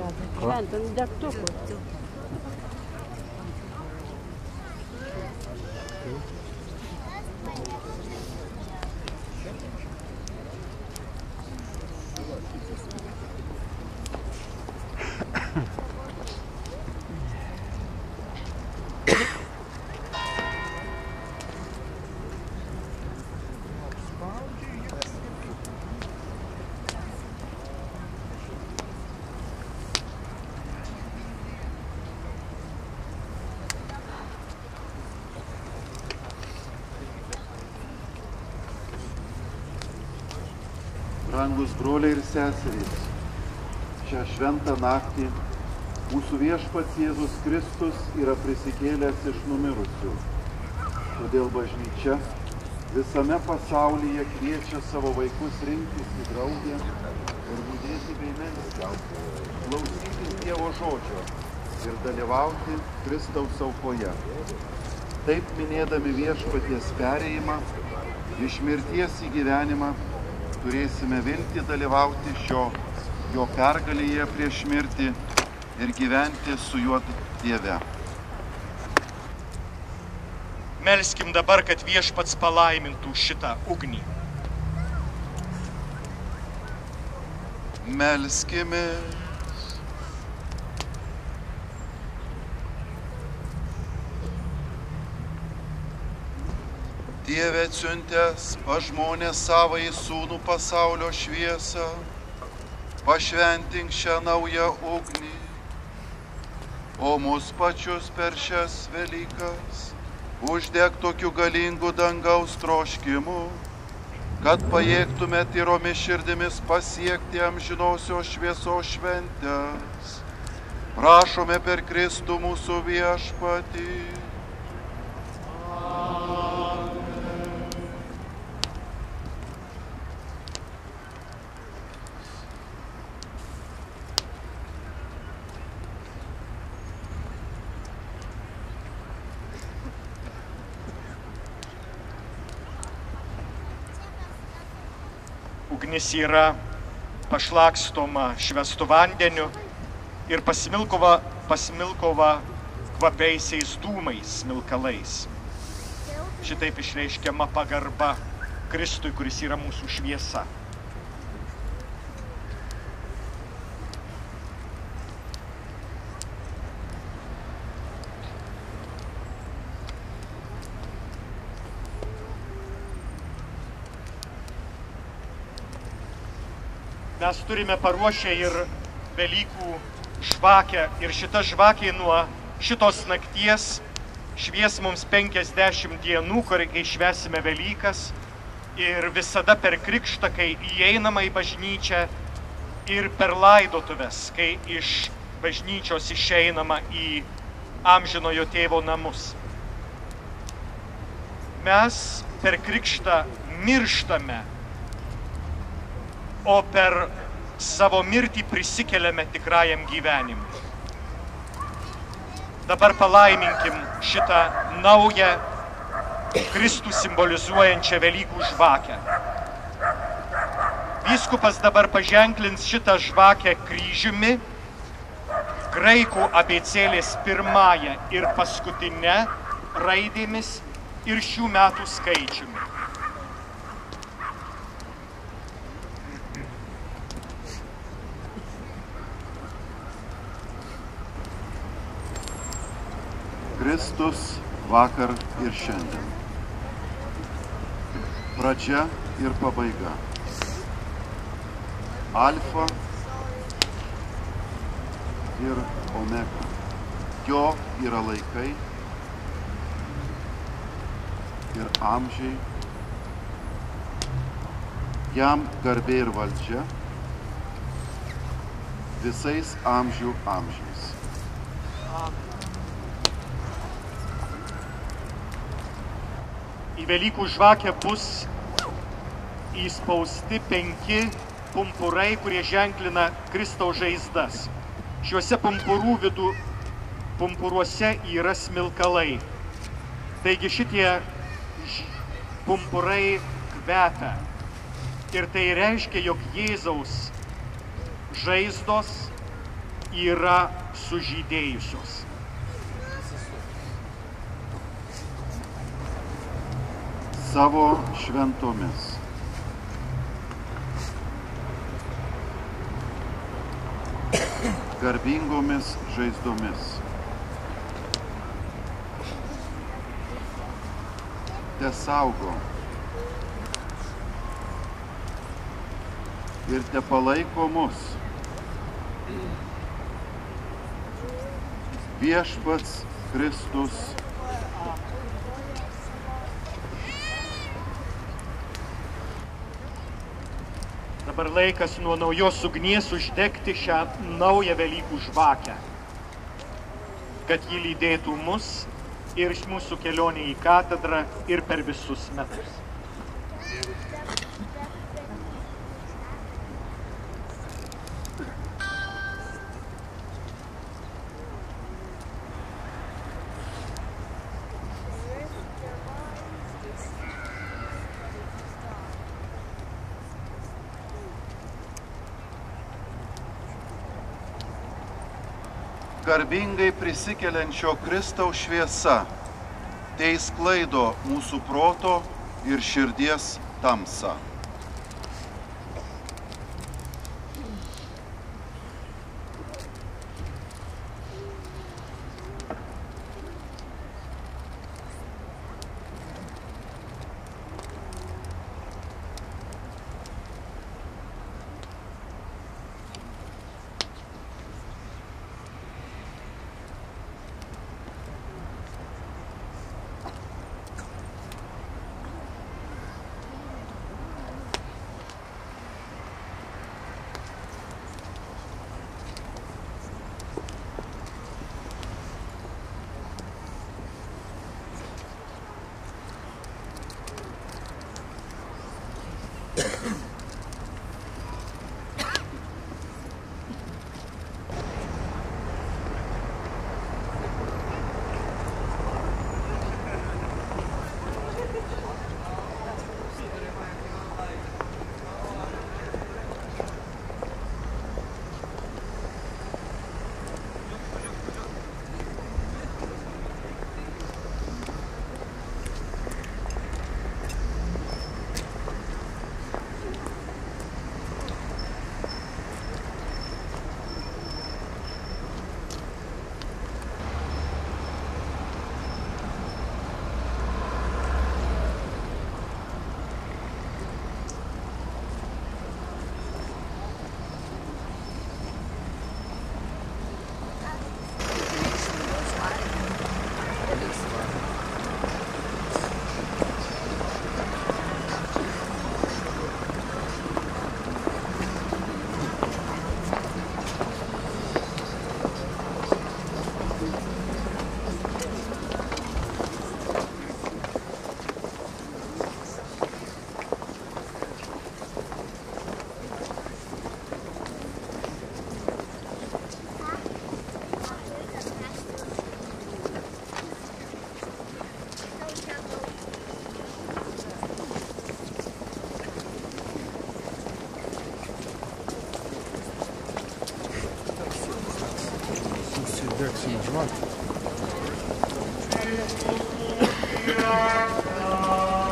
Šventam degtukų. Brangus broliai ir seserys, šią šventą naktį mūsų viešpats Jėzus Kristus yra prisikėlęs iš numirusių. Todėl bažnyčia visame pasaulyje kviečia savo vaikus rinktis į drauge ir budėti bei melstis, klausytis Dievo žodžio ir dalyvauti Kristaus aukoje. Taip minėdami viešpaties perėjimą iš mirties į gyvenimą, turėsime viltį dalyvauti jo pergalėje prieš mirtį ir gyventi su juo Dieve. Melskim dabar, kad viešpats palaimintų šitą ugnį. Melskimės. Dieve atsiuntęs pas žmonės savąjį sūnų pasaulio šviesą, pašventink šią naują ugnį, o mus pačius per šias Velykas uždeg tokiu galingu dangaus troškimu, kad pajėgtume tyromis širdimis pasiekti amžinosios šviesos šventes. Prašome per Kristų mūsų viešpatį. Ugnis yra pašlakstoma švęstu vandeniu ir pasimilkova kvapiaisiais dūmais, smilkalais. Šitaip išreiškiama pagarba Kristui, kuris yra mūsų šviesa. Mes turime paruošę ir Velykų žvakę ir šita žvakė nuo šitos nakties švies mums 50 dienų, kai švęsime Velykas, ir visada per krikštą, kai įeinama į bažnyčią, ir per laidotuves, kai iš bažnyčios išeinama į amžinojo tėvo namus. Mes per krikštą mirštame, o per savo mirtį prisikeliame tikrajam gyvenimui. Dabar palaiminkim šitą naują Kristų simbolizuojančią Velykų žvakę. Vyskupas dabar paženklins šitą žvakę kryžiumi, graikų abėcėlės pirmąja ir paskutinė raidėmis ir šių metų skaičiumi. Kristus vakar ir šiandien. Pradžia ir pabaiga. Alfa ir omega. Jo yra laikai ir amžiai. Jam garbė ir valdžia visais amžių amžiais. Į Velykų žvakę bus įspausti 5 pumpurai, kurie ženklina Kristaus žaizdas. Šiuose pumpuruose yra smilkalai. Taigi šitie pumpurai kvepia. Ir tai reiškia, jog Jėzaus žaizdos yra sužydėjusios. Savo šventomis. Garbingomis žaizdomis. Tesaugo ir tepalaiko mus Viešpats Kristus. Dabar laikas nuo naujos ugnies uždegti šią naują Velykų žvakę, kad ji lydėtų mus ir mūsų kelionė į katedrą ir per visus metus. Garbingai prisikeliančio Kristaus šviesa teisklaido mūsų proto ir širdies tamsą.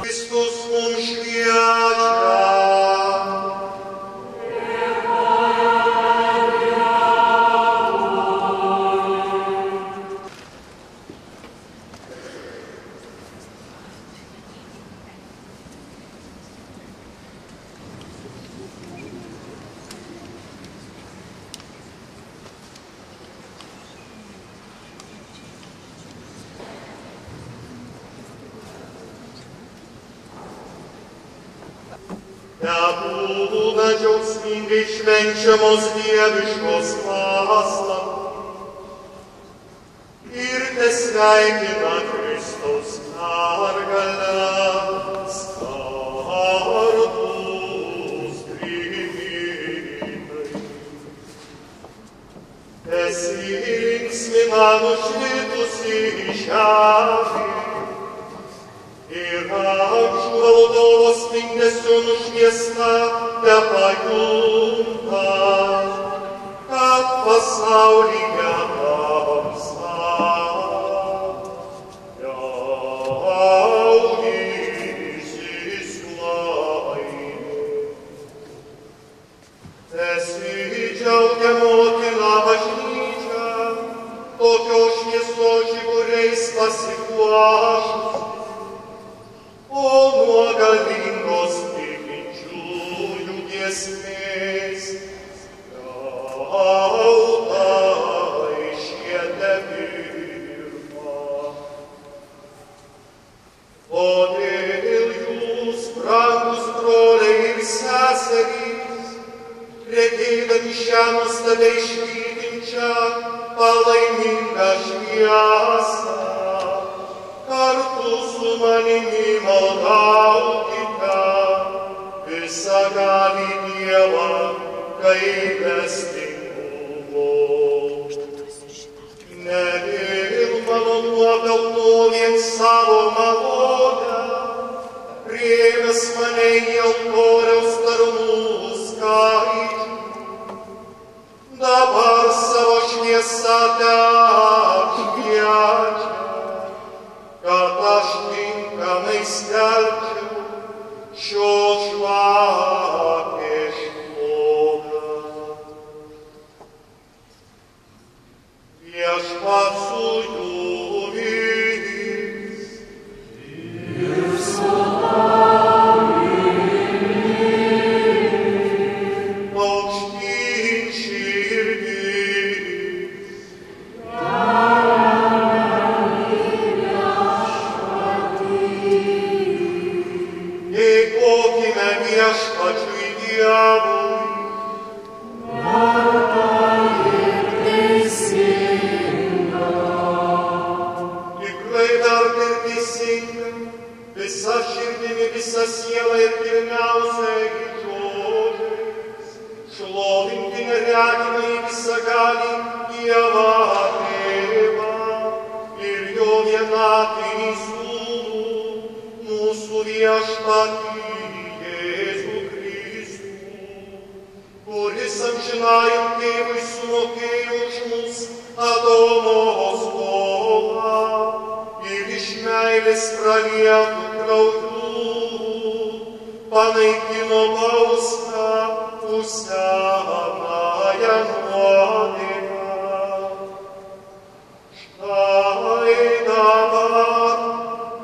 Christus mums šviečia. Tebūna džiaugsmingai švenčiamos dieviškos paslaptys ir tesveikina Kristaus pergalę skardūs trimitai. Tesilinksmina nušvitusį žemę ir amžių valdovo spindesio nušviesta tepajunta, kad pasaulyje tamsa, jaunysis laimė. Besidžiaugia motina bažnyčia, tokios šviesos žiburiais pasipuošusi, o nuo galingos tikinčiųjų giesmės tautai šiete pirma. Todėl jūs, brangūs broliai ir seserys, regėdami šią nuostabiai švytinčią, palaimingą šviesą, kartu su manimi maldaukite visagalį Dievą gailestingumo. Ne dėl mano nuopelnų vien savo malonę, priėmęs mane į altoriaus tarnų skaičių, dabar savo šviesą teapšviečia, kad aš tinkamai skelbčiau šios žvakės šlovę. Viešpats su jumis. Ir su tavimi. Aukštyn širdis. Dėkokime Viešpačiui Dievui. Tikrai verta ir teisinga, visa širdimi, visa siela ir kilniausiai žodžiais, šlovinti neregimai visagalį Dievą Tėvą ir jo vienatinį Sūnų, mūsų Viešpatį Jėzų Kristų, kuris amžinajam Tėvui sumokėjo už mus Adomo skolą ir iš meilės pralietų krauju panaikino bausmę už senąją nuodėmę. Štai dabar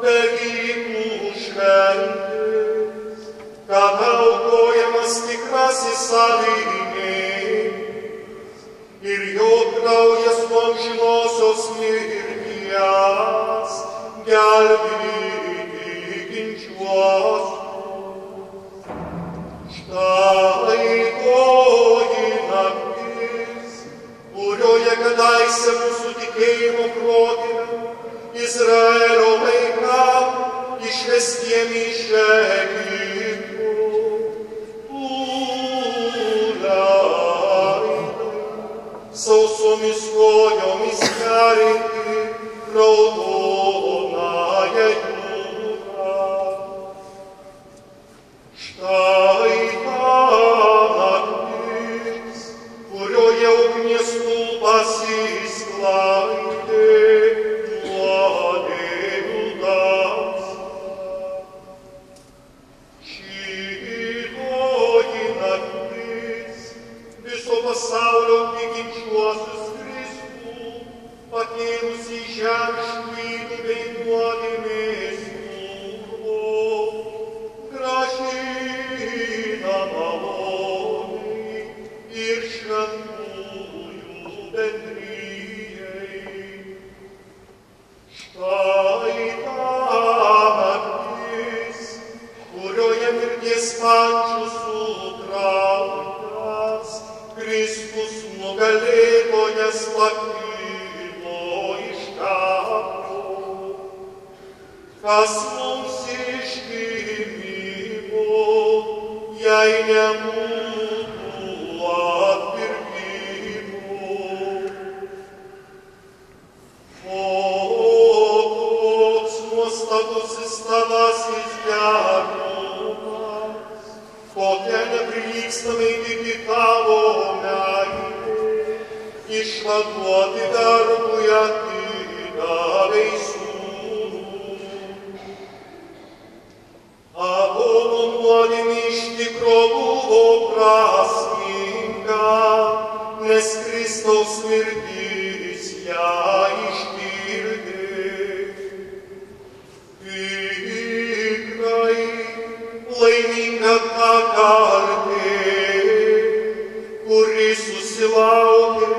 Velykų šventės, kada aukojamas tikrasis avinėlis ir jo kraujas nuo amžinosios mirties gelbėti tikinčiuosius. Štai toji naktis, kurioje kadaise mūsų tikėjimo protėviai Izraelio vaikam išvestiem iš Egipto. Sausomis kojomis pereiti raudonąją jūrą. Štai ta naktis, kurioje ugnies stulpas išsklaidė nuodėmių tamsą. Šitoji naktis viso pasaulio tikinčiuosius Kristų, pakėlusi žemiškų ydų bei nuodėmės purvo, grąžina malonei ir šventųjų bendrijai. Štai ta naktis, kurioje mirties pančių sutrauktas, Kristus nugalėtojas pakilo iš kapo, kas mums išgimimo, jei nebūtų atpirkimo. O koks nuostabusis tavasis gerumas, kokia neprilygstamai didi tavo meilė, duoti darbui atidavei sūnų. Adomo nuodėmė iš tikro buvo prasminga, nes Kristaus mirtis ją išpildė. Tikrai laiminga ta kartė, kuri susilaukė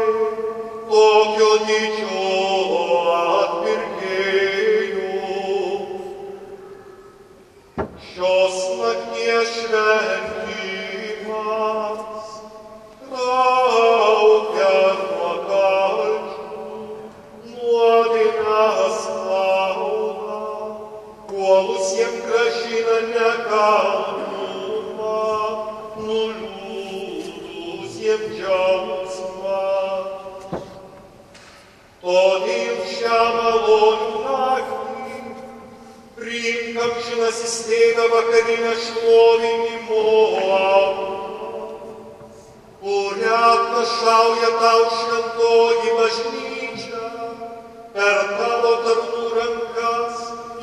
tokio didžio atpirkėjo. Šios nakties šventimas traukia nuo kalčių nuodėmės klaudą, puolusiem grąžina nekaltumą, nuliūdusiem džiaugsmą. Todėl šią malonių naktį priimk amžinasis Tėve vakarinę šlovinimo aukų, kurią atnašauja tau šventoji bažnyčia per tavo tarnų rankas,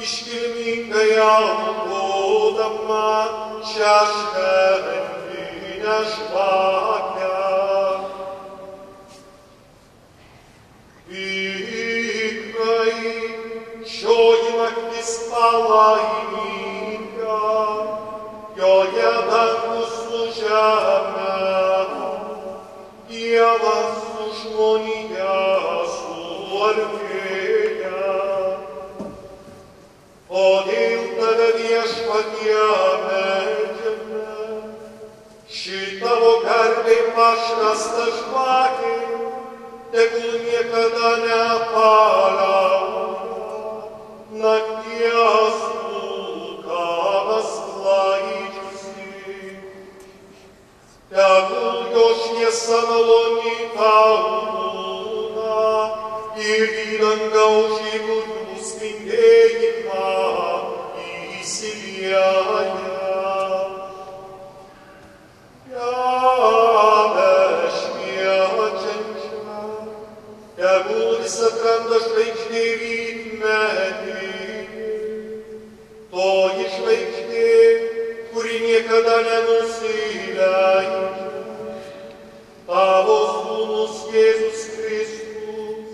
iškilmingai aukodama šią šventinę žvakę. Tikrai šioji naktis palaiminga, joje dangus su žeme, Dievas su žmonija suartėja. Todėl tave Viešpatie meldžiame, ši tavo garbei pašvęsta žvakė tegul niekada nepaliauja nakties rūkanas sklaidžiusi. Tegul jo šviesa maloni tau būna ir į dangaus žiburių spindėjimą įsilieja. Tegul vis atranda žvaigždė rytmetį, toji žvaigždė, kuri niekada nenusileidžia. Tavo sūnus Jėzus Kristus,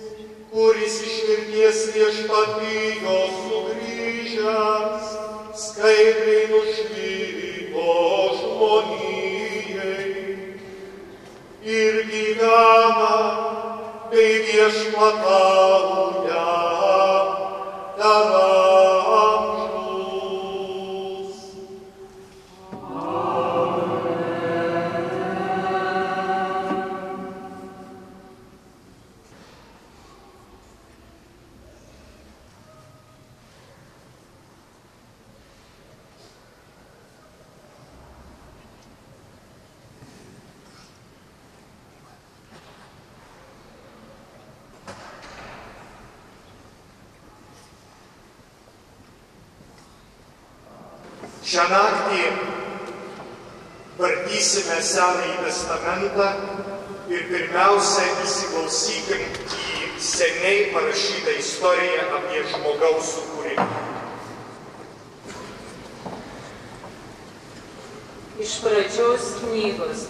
kuris iš mirties viešpatyjo sugrįžęs, skaidriai nušvyto žmonijai ir gyvena bei viešpatauja per amžius. Šią naktį vartysime Senąjį testamentą ir pirmiausia įsiklausykim į seniai parašytą istoriją apie žmogaus sukūrimą. Iš pradžios knygos.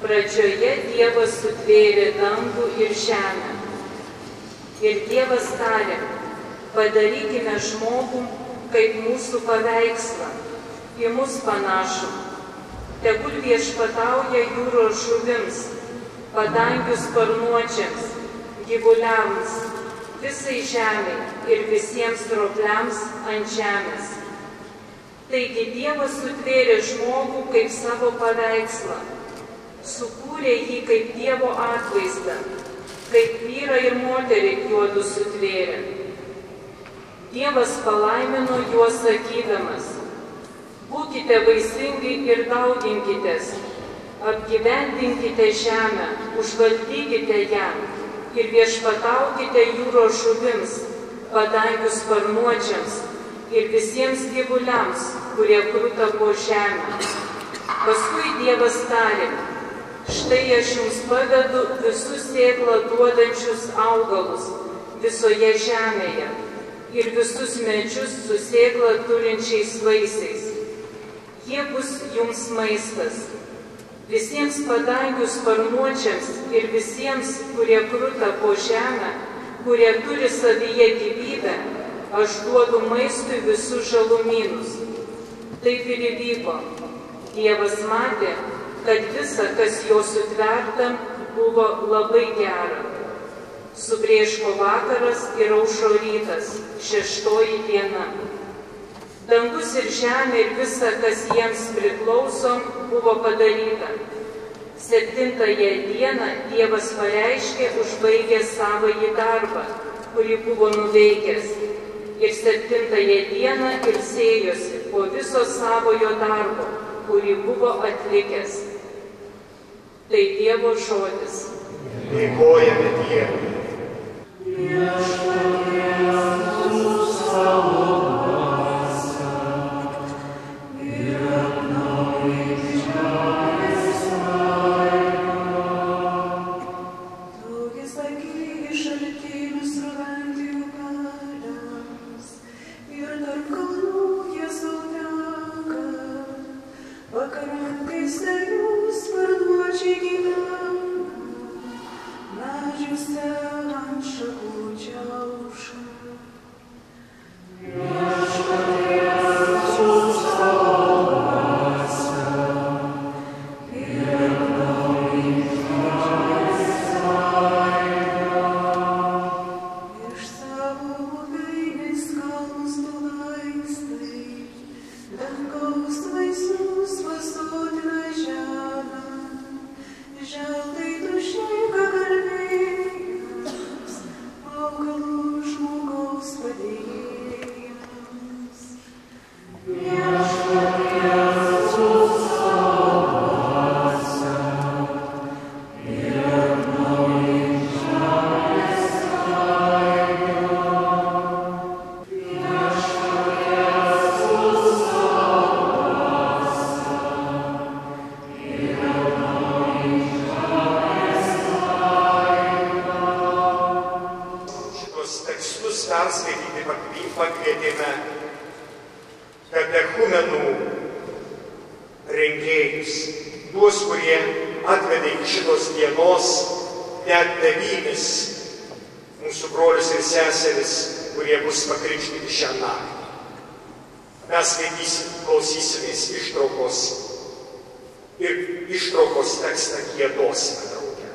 Pradžioje Dievas sutvėrė dangų ir žemę. Ir Dievas tarė, padarykime žmogų kaip mūsų paveikslą, į mus panašų. Tegul viešpatauja jūros žuvims, padangių sparnuočiams, gyvuliams, visai žemei ir visiems ropliams ant žemės. Taigi Dievas sutvėrė žmogų kaip savo paveikslą, sukūrė jį kaip Dievo atvaizdą, kaip vyrą ir moterį juodu sutvėrė. Dievas palaimino juos sakydamas, būkite vaisingi ir dauginkitės, apgyvendinkite žemę, užvaldykite ją ir viešpataukite jūros žuvims, padangių sparnuočiams ir visiems gyvuliams, kurie kruta po žemę. Paskui Dievas tarė, Štai aš jums pavedu visus sėklą duodančius augalus visoje žemėje ir visus medžius su sėklą turinčiais vaisiais. Jie bus jums maistas. Visiems padangių sparnuočiams ir visiems, kurie kruta po žemę, kurie turi savyje gyvybę, aš duodu maistui visus žalumynus. Taip ir įvyko. Dievas matė, kad visa, kas jo sutverta, buvo labai gera. Subrėško vakaras ir aušo rytas, 6 diena. Dangus ir žemė ir visa, kas jiems priklauso, buvo padaryta. 7 dieną Dievas pareiškė užbaigė savąjį darbą, kurį buvo nuveikęs. Ir 7 dieną ilsėjosi po viso savojo darbo, kurį buvo atlikęs. Tai Dievo žodis. Dėkojame Dievui. Pakvietėme katechumenų rengėjus, tuos, kurie atvedė iki šitos dienos net 9 mūsų brolius ir seseris, kurie bus pakrikštyti šią naktį. Mes klausysimės ištraukos ir ištraukos tekstą giedosime drauge.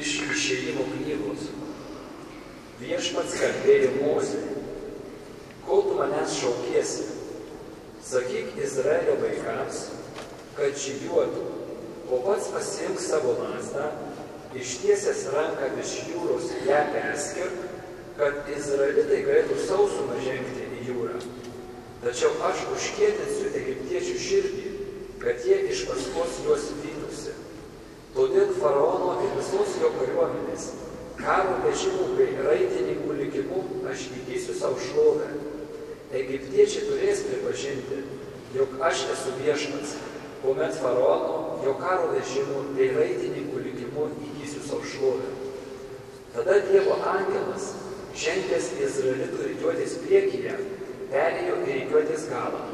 Iš Išėjimo knygos. Viešpats kalbėjo Mozei, ko tu manęs šaukiesi, sakyk Izraelio vaikams, kad žygiuotų, o pats pasiimk savo lazdą, ištiesęs ranką virš jūros ją perskirk, kad Izraelitai galėtų sausumą žengti į jūrą. Tačiau aš užkietinsiu egiptiečių širdį, kad jie iš paskos juos vytųsi. Todėl faraono ir visos jo kariuomenės, karo vežimų bei raitininkų likimu aš įgysiu savo šlovę. Egiptiečiai turės pripažinti, jog aš esu viešpats, kuomet faraono, jo karo vežimų bei raitininkų likimu įgysiu savo šlovę. Tada Dievo angelas, žengęs Izraelitų rikiuotės priekyje, perėjo į rikiuotės galą.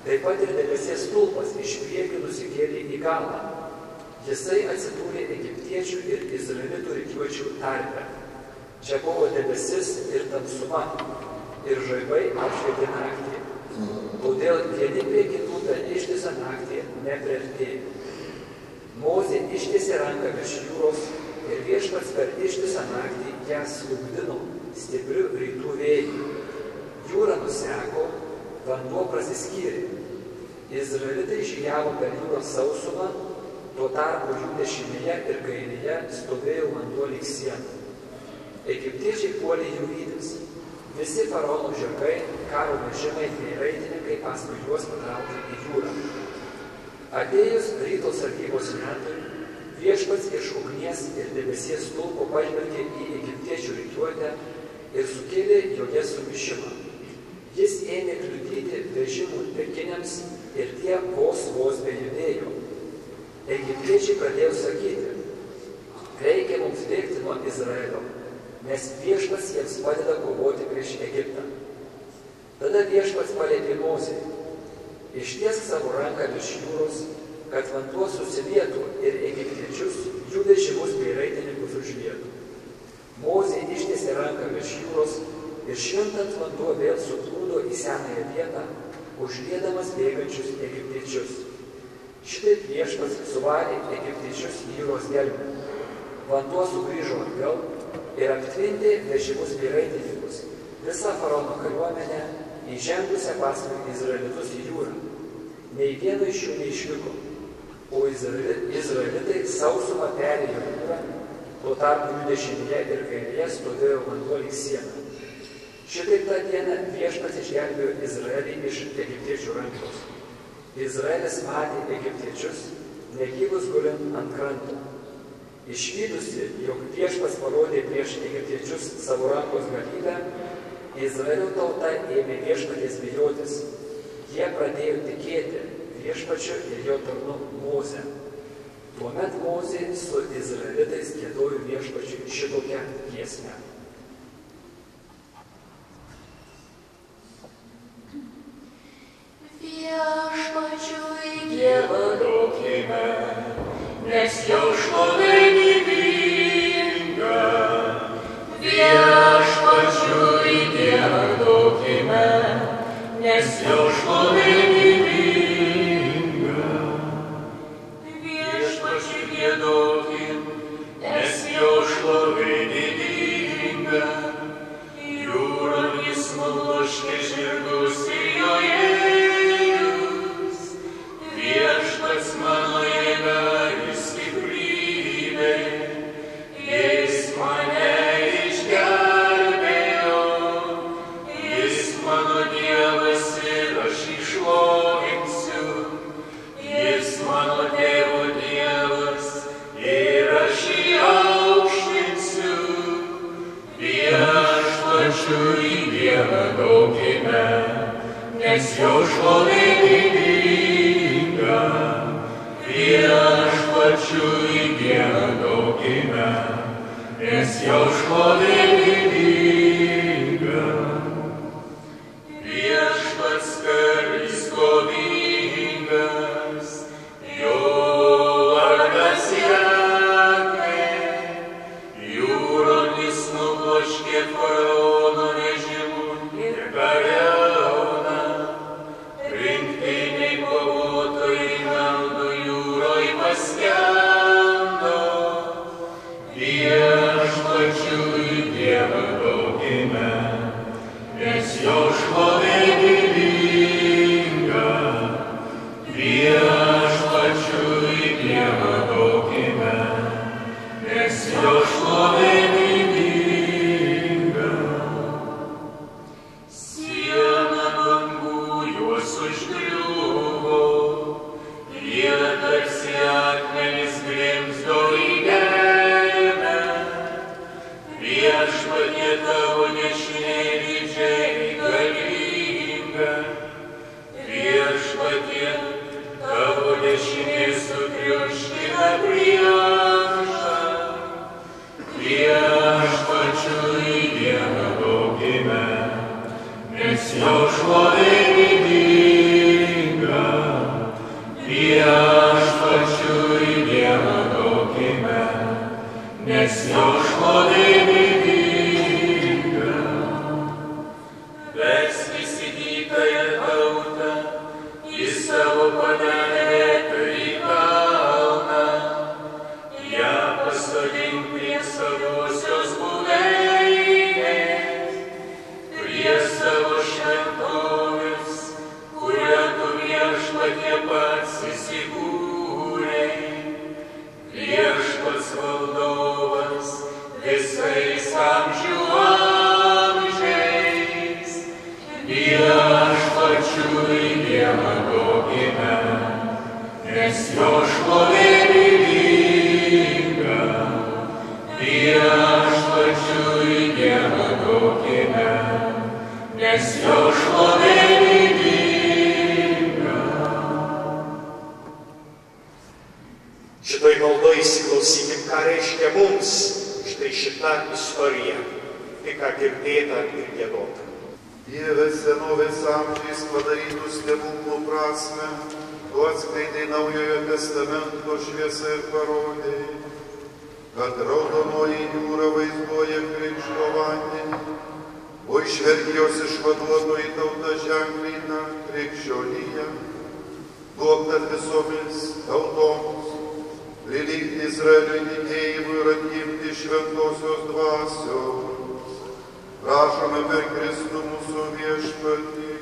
Taip pat ir debesies stulpas iš priekio nusikėlė į galą. Jisai atsidūrė egiptiečių ir izraelitų rikiuočių tarpe. Čia buvo debesis ir tamsuma, ir žaibai apšvietė naktį. Todėl vieni prie kitų per ištisą naktį nepriartėjo. Mozė ištiesė ranką virš jūros ir viešpats per ištisą naktį ją slūgdino stipriu rytų vėju. Jūra nuseko, vanduo prasiskyrė. Izraelitai žygiavo per jūros sausumą, tuo tarpu jų dešinėje ir kairėje stovėjo vanduo lyg siena. Egiptiečiai puolė jų vytis. Visi faraono žirgai, karo vežimai bei raitininkai paskui juos patraukė į jūrą. Atėjus ryto sargybos metui, viešpats iš ugnies ir debesies stulpo pažvelgė į egiptiečių rikiuotę ir sukėlė joje sumišimą. Jis ėmė kliudyti vežimų pirkiniams ir tie vos bejudėjo. Egiptiečiai pradėjo sakyti, reikia mums bėgti nuo Izraelio, nes viešpats jiems padeda kovoti prieš Egiptą. Tada viešpats paliepė Mozei, ištiesk savo ranką virš jūros, kad vanduo susilietų ir egiptiečius, jų vežimus bei raitininkus užlietų. Mozė ištiesė ranką virš jūros ir švintant vanduo vėl suplūdo į senąją vietą, užliedamas bėgančius egiptiečius. Šitaip viešpats suvarė egiptiečius į jūros gelmę. Vanduo sugrįžo atgal ir aptvindė vežimus bei raitininkus, visą faraono kariuomenę, įžengusią paskui izraelitus į jūrą. Nei vieno iš jų neišliko, o izraelitai sausumą perėjo jūrą, tuo tarpu jų dešinėje ir kairėje stovėjo vanduo lyg siena. Šitaip tą dieną viešpats išgelbėjo Izraelį iš egiptiečių rankos. Izraelis matė egiptiečius, negyvus gulint ant kranto. Išvydusi, jog viešpats parodė prieš egiptiečius savo rankos galybę, Izraelio tauta ėmė viešpaties bijotis. Jie pradėjo tikėti viešpačiu ir jo tarnu Mozę. Tuomet Mozė su izraelitais giedojo viešpačiui šitokią giesmę. Viešpačiui giedokime, nes jo šlovė gyvybinga. Viešpačiui giedokime, nes jo šlovė gyvybinga. Viešpačiui giedokim, nes jo šlovė gyvybinga. Jūromis nubloškė žirgus ir jo ėjus. Viešpats mano jėga ir stiprybė, jis mane išgelbėjo. Jis mano Dievas ir aš išlovinsiu. Jis mano tėvo Dievas ir aš jį aukštinsiu. Viešpačiui giedokime, nes jo šlovė gyvybinga. Viešpačiui giedokime, nes jo šlovė gyvybinga. Viešpats karys kovingas, jo vardas Jahvė. Jūromis nubloškė faraono vežimų ir kariauną. Rinktiniai kovotojai meldo jūroj paskendo. Viešpačiui giedokime, nes jo šlovė gyvybinga. Viešpačiui giedokime, nes jo šlovė gyvybinga. Siena bangų juos užgriuvo, jie tarsi akmenys grimzdo į gelmę. Viešpatie tavo dešinė didžiai galinga. Viešpatie tavo dešinė sutriuškina priešą. Viešpačiui giedokime, nes jo šlovė gyvybinga. Viešpačiui giedokime, nes jo šlovė gyvybinga. Vesk įsigytąją tautą į savo padarėtą į kalną. Ją pasodink prie savosios buveinės, prie savo šventovės, kurią tu viešpatie pats įsikūrei. Viešpats valdovas visais amžių amžiais. Viešpačiui giedokime, nes jo šlovė gyvybinga. Viešpačiui giedokime, nes jo šlovė didinga. Šitoj maldoj įsiklausykim, ką reiškia mums štai šita istorija, tik ką girdėta ir giedota. Dieve senovės amžiais padarytų stebuklų prasme, tu atskleidai Naujojo testamento šviesą ir parodėjai, kad Raudonoji jūra vaizduoja Krikšto vandenį, o iš vergijos išvaduotoji tauta ženklina krikščioniją, duok tad visomis tautoms prilygti Izraelio tikėjimui ir atgimti šventosios dvasios. Prašome per Kristų mūsų viešpatį.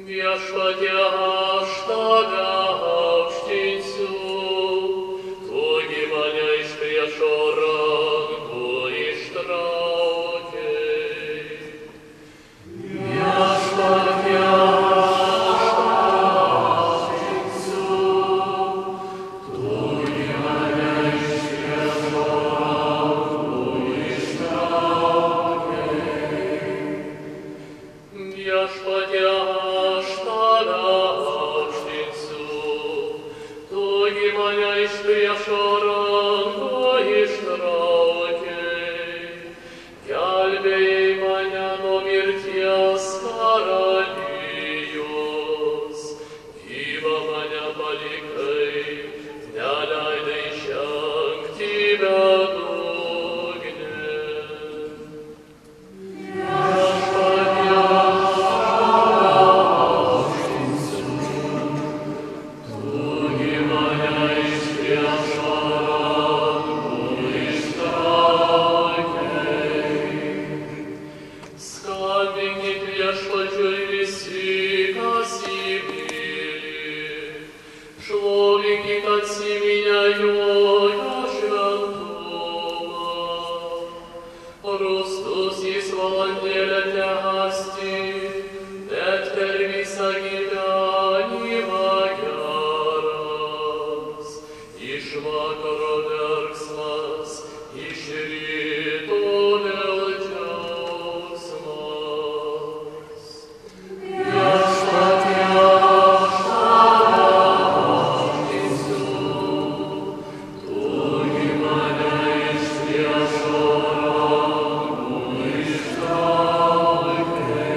Viešpatie, aš tave aukštinsiu, tu gi mane iš priešo rankų ištraukei. Viešpatie, aš tave aukštinsiu, tu gi mane iš priešo rankų ištraukei. Viešpatie, aš tave aukštinsiu, tu gi mane iš priešo rankų ištraukei. Gelbėjai mane nuo mirties karalijos, gyvą mane palikai, neleidai žengti bedugnėn. Skambinkit Viešpačiui visi, kas jį myli, šlovinkit atsiminę jo šventumą. Rūstus jis valandėlę tęsti, bet per visą gyvenimą geras. Iš vakaro verksmas, iš ryto vėl džiaugsmas. Viešpatie, aš tave aukštinsiu, tu gi mane iš priešo rankų ištraukei.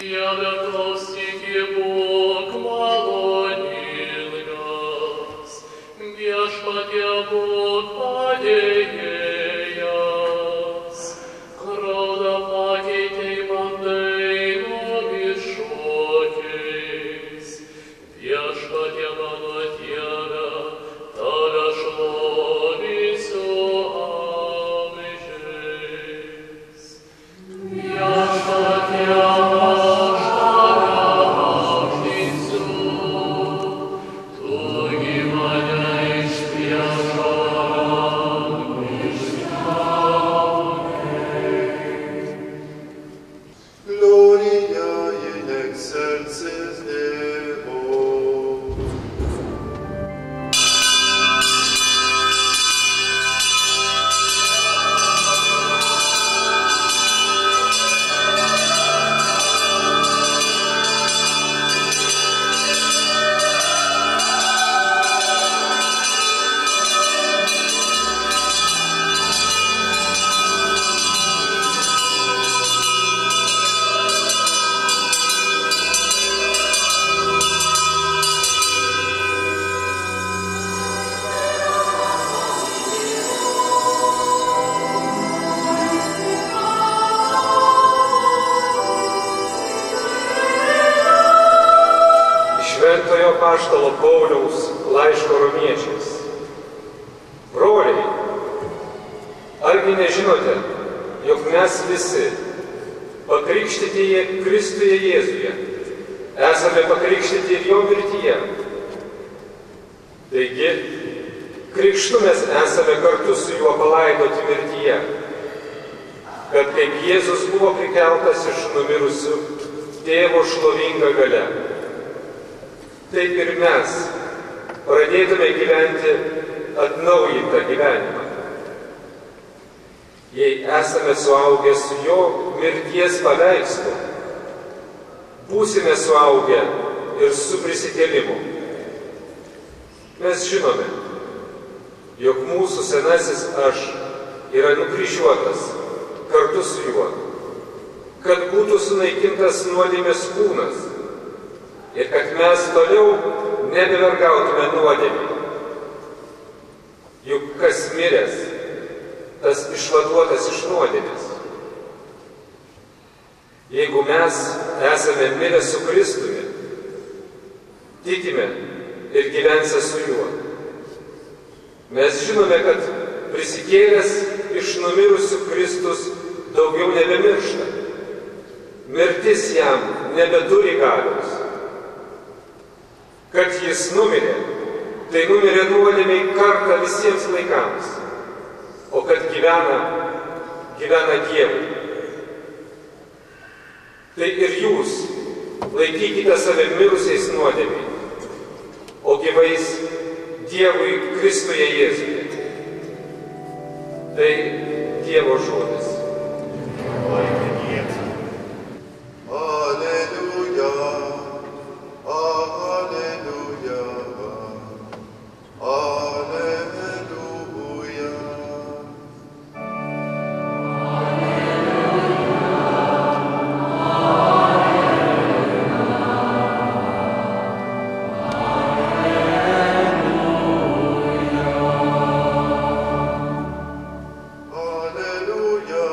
Dieve, klausyk, būk maloningas, Viešpatie, būk padėjėjas. Kraudą pakeitei man dainomis šokiais. Viešpatie, mano Dieve, tave šlovinsiu amžiais. Viešpatie, aš tave aukštinsiu, tu gi mane iš priešo rankų ištraukei. Gloria in excelsis Deo. Šventojo apaštalo Pauliaus laiško romiečiams. Broliai, argi nežinote, jog mes visi, pakrikštyti Kristuje Jėzuje, esame pakrikštyti ir jo mirtyje? Taigi, krikštu mes esame kartu su juo palaidoti mirtyje, kad kaip Jėzus buvo prikeltas iš numirusių Tėvo šlovinga galia, taip ir mes pradėtume gyventi atnaujintą gyvenimą. jei esame suaugę su jo mirties paveikslu, būsime suaugę ir su prisikėlimu. Mes žinome, jog mūsų senasis aš yra nukryžiuotas kartu su juo, kad būtų sunaikintas nuodėmės kūnas ir kad mes toliau nebevergautume nuodėmei. Juk kas miręs, tas išvaduotas iš nuodėmės. Jeigu mes esame mirę su Kristumi, tikime ir gyvensime su juo, mes žinome, kad prisikėlęs iš numirusių Kristus daugiau nebemiršta. Mirtis jam nebeturi galios. Kad jis numirė, tai numirė nuodėmei kartą visiems laikams, o kad gyvena Dievui. Tai ir jūs laikykite save mirusiais nuodėmei, o gyvais Dievui Kristuje Jėzuje. Tai Dievo žodis. Alleluia.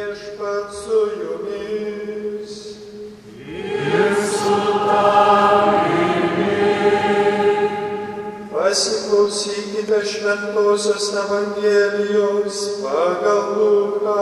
Viešpats su jumis. Ir su tavimi. Pasiklausykite Šventosios Evangelijos pagal Luką.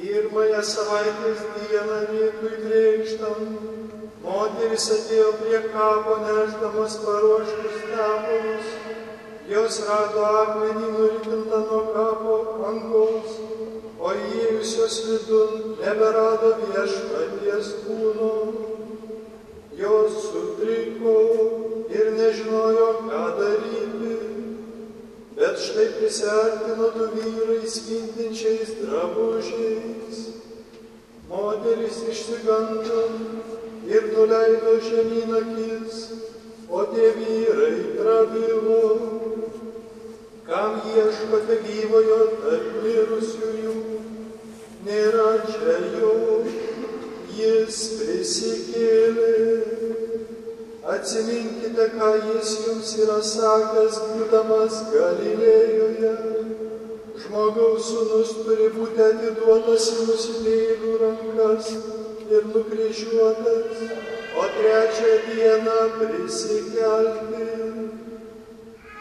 Pirmąją savaitės dieną rytui trėkštant, moteris atėjo prie kapo nešdamas paruoštus tepalus. Jos rado akmenį nuritintą nuo kapo angos, o įėjusios vidun neberado Viešpaties kūno. Jos sutriko ir nežinojo, ką daryti. Bet štai prisiartino du vyrai spindinčiais drabužiais. Moteris išsigando ir nuleido žemyn akis, o tie vyrai prabilo. Kam ieškote gyvojo tarp mirusiųjų? Nėra čia jo, jis prisikėlė. Atsiminkite, ką jis jums yra sakęs, būdamas Galilėjoje. Žmogaus sūnus turi būti atiduotas į nusidėjėlių rankas ir nukryžiuotas, o trečią dieną prisikelti.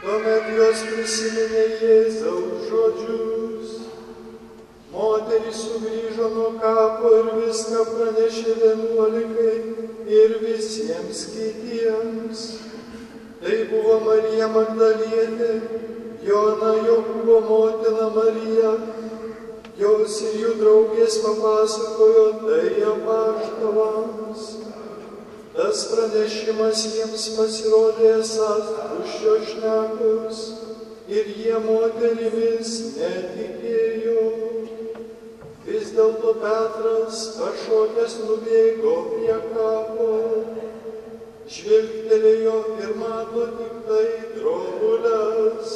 Tuomet jos prisiminė Jėzaus žodžius. Moteris sugrįžo nuo kapo ir viską pranešė 11 ir visiems kitiems. Tai buvo Marija Magdalietė, Joana Jokūbo motina Marija. Jos ir jų draugės papasakojo tai apaštalams. Tas pranešimas jiems pasirodė esąs tuščios šnekos ir jie moterimis netikėjo. Vis dėlto Petras pašokęs nubėgo prie kapo, žvilgtelėjo ir mato tik tai drobulės.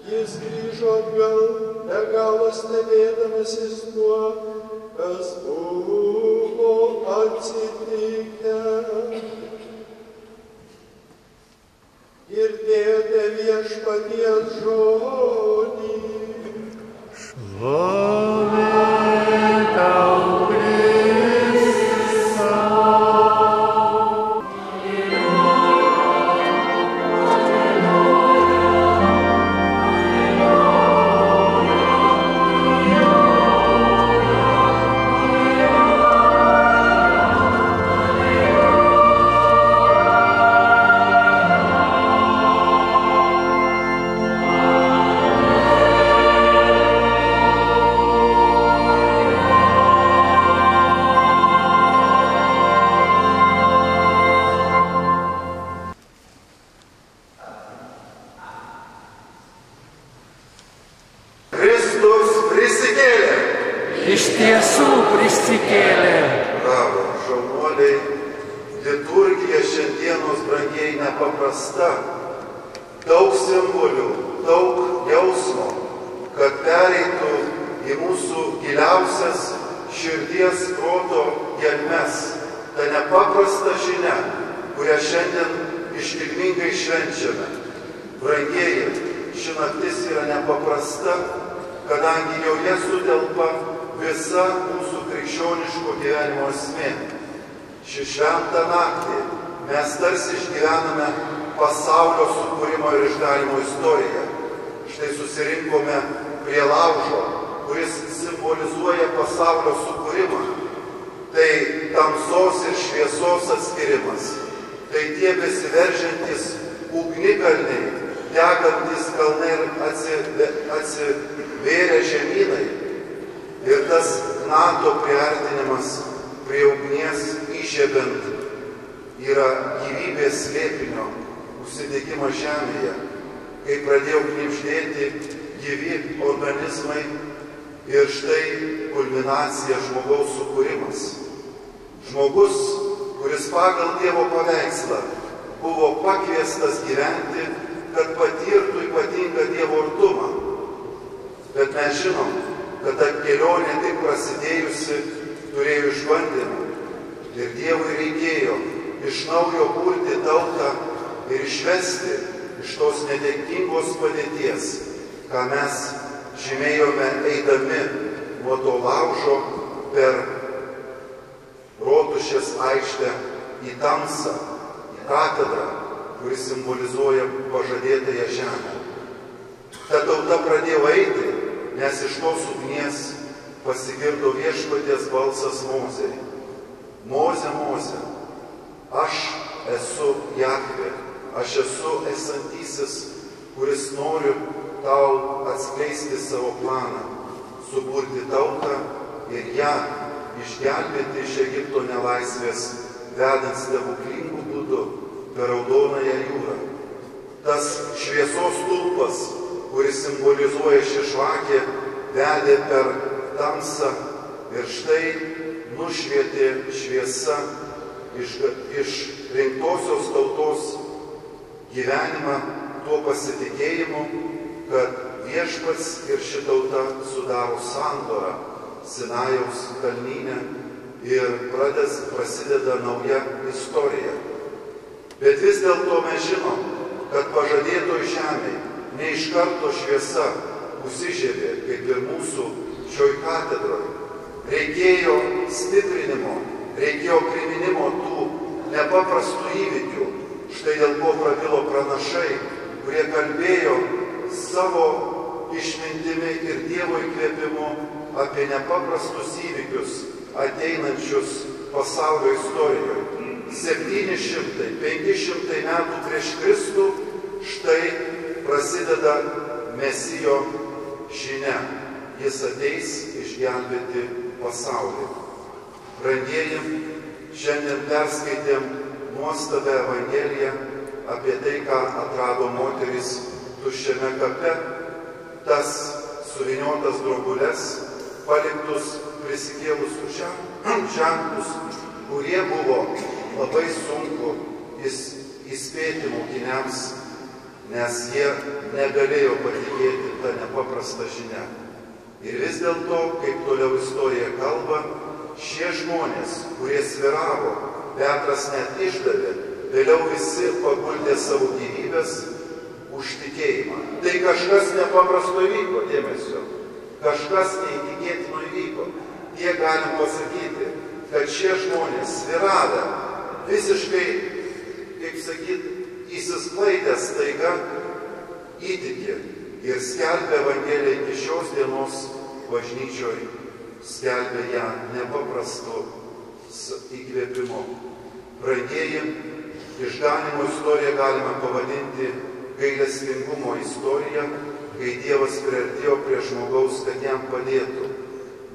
Jis grįžo atgal, be galo stebėdamasis tuo, kas buvo atsitikę. Girdėjote Viešpaties žodį. Iš tiesų prisikėlė. Bravo, šaunuoliai, liturgija šiandienos brangiai nepaprasta. Daug simbolių, daug jausmo, kad pereitų į mūsų giliausias širdies proto gelmes. Ta nepaprasta žinia, kurią šiandien iškilmingai švenčiame. Brangieji, ši naktis yra nepaprasta, kadangi joje sutelpa visa mūsų krikščioniško gyvenimo esmė. Šį šventą naktį mes tarsi išgyvename pasaulio sukūrimo ir išganymo istoriją. Štai susirinkome prie laužo, kuris simbolizuoja pasaulio sukūrimą. Tai tamsos ir šviesos atskirimas. Tai tie besiveržiantys ugnikalniai, degantis kalnai ir atsivėrę žemynai. Ir tas nato priartinimas prie ugnies įžiebiant yra gyvybės slėpinio užsidegimą žemėje, kai pradėjo knibždėti gyvi organizmai ir štai kulminacija žmogaus sukūrimas. Žmogus, kuris pagal Dievo paveikslą buvo pakviestas gyventi, kad patirtų ypatingą Dievo artumą. Bet mes žinom, kad ta kelionė tik prasidėjusi turėjo išbandymų. Ir Dievui reikėjo iš naujo burti tautą ir išvesti iš tos nedėkingos padėties, ką mes žymėjome eidami nuo to laužo per Rotušės aikštę į tamsą, į katedrą, kuris simbolizuoja pažadėtąją žemę. Ta tauta pradėjo eiti, nes iš tos ugnies pasigirdo viešpaties balsas Mozei. Moze, Moze, aš esu Jahvė, aš esu esantysis, kuris noriu tau atskleisti savo planą, suburti tautą ir ją išgelbėti iš Egipto nelaisvės, vedant stebuklingų būdų per Raudonąją jūrą. Tas šviesos stulpas, kuris simbolizuoja ši žvakė, vedė per tamsą ir štai nušvietė šviesa iš rinktosios tautos gyvenimą tuo pasitikėjimu, kad viešpats ir ši tauta sudaro sandorą Sinajaus kalnyne ir prasideda nauja istorija. Bet vis dėlto mes žinom, kad pažadėtoj žemėj ne iš karto šviesa užsižiebė, kaip ir mūsų šioj katedroj. Reikėjo stiprinimo, reikėjo priminimo tų nepaprastų įvykių. Štai dėl ko prabilo pranašai, kurie kalbėjo savo išmintimi ir Dievo įkvėpimu apie nepaprastus įvykius ateinančius pasaulio istorijoje. 700-500 metų prieš Kristų štai prasideda Mesijo žinia. Jis ateis išgelbėti pasaulį. Brangieji, šiandien perskaitėm nuostabią Evangeliją apie tai, ką atrado moteris tuščiame kape, tas suviniotas drobules, paliktus prisikėlusius ženklus, kurie buvo labai sunku įspėti mokiniams, nes jie negalėjo patikėti tą nepaprastą žinią. Ir vis dėlto, kaip toliau istorija kalba, šie žmonės, kurie sviravo, Petras net išdavė, vėliau visi paguldė savo gyvybės už tikėjimą. Tai kažkas nepaprasto įvyko, dėmesio. Kažkas neįtikėtino įvyko. Tie galim pasakyti, kad šie žmonės sviravę, visiškai, kaip sakyt, įsisklaidę staiga įtikė ir skelbė Evangeliją iki šios dienos bažnyčioj, skelbė ją nepaprastu įkvėpimu. Brangieji, išganimo istoriją galime pavadinti gailestingumo istorija, kai Dievas priartėjo prie žmogaus, kad jam padėtų.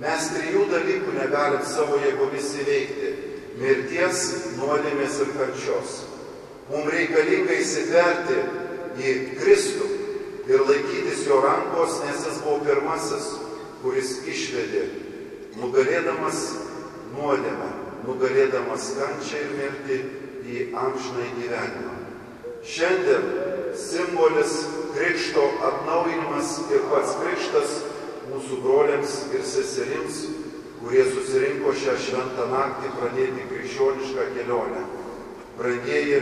Mes 3 dalykų negalim savo jėgomis įveikti - mirties, nuodėmės ir kančios. Mums reikalinga įsitverti į Kristų ir laikytis jo rankos, nes jis buvo pirmasis, kuris išvedė, nugalėdamas nuodėmę, nugalėdamas kančią ir mirtį į amžinąjį gyvenimą. Šiandien simbolis krikšto atnaujinimas ir pats krikštas mūsų broliams ir seserims, kurie susirinko šią šventą naktį pradėti krikščionišką kelionę. Brangieji,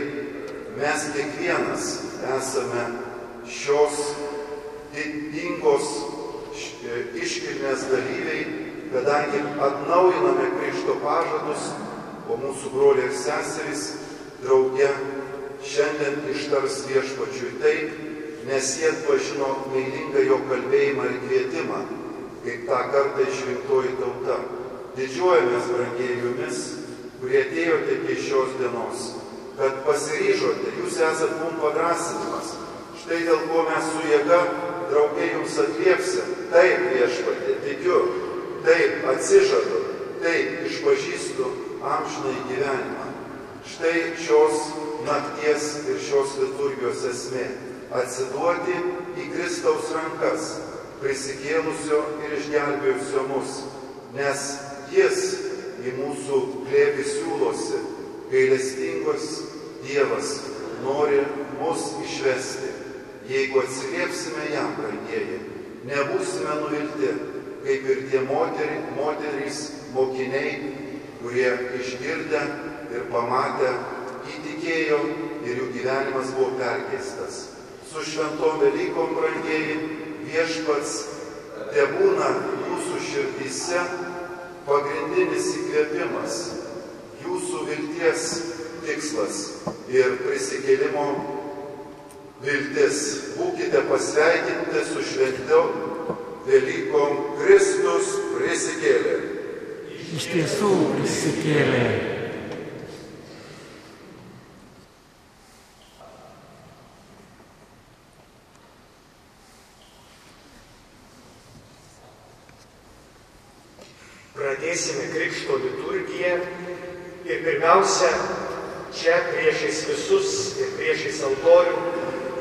mes kiekvienas esame šios didingos iškilmės dalyviai, kadangi atnaujiname krikšto pažadus, o mūsų broliai ir seserys drauge šiandien ištars viešpačiui taip, nes jie atpažino meilingą jo kalbėjimą ir kvietimą, kaip tą kartą išrinktoji tauta. Didžiuojamės, brangieji, jumis, kurie atėjote iki šios dienos, kad pasiryžote, jūs esat mums padrasinimas. Štai dėl ko mes su jėga drauge jums atliepsim. Taip, viešpatie, tikiu, taip, atsižadu, taip, išpažįstu amžinąjį gyvenimą. Štai šios nakties ir šios liturgijos esmė - atsiduoti į Kristaus rankas, prisikėlusio ir išgelbėjusio mus, nes Jis į mūsų glėbį siūlosi, gailestingas Dievas nori mus išvesti. Jeigu atsiliepsime jam, brangieji, nebūsime nuvilti, kaip ir tie moterys mokiniai, kurie išgirdę ir pamatę įtikėjo ir jų gyvenimas buvo perkeistas. Su šventom Velykom, brangieji, Viešpats tebūna jūsų širdyse pagrindinis įkvėpimas, jūsų vilties tikslas ir prisikėlimo viltis. Būkite pasveikinti su šventom Velykom, Kristus prisikėlė. Iš tiesų prisikėlė. Pradėsime krikšto liturgiją ir pirmiausia, čia priešais visus ir priešais altorių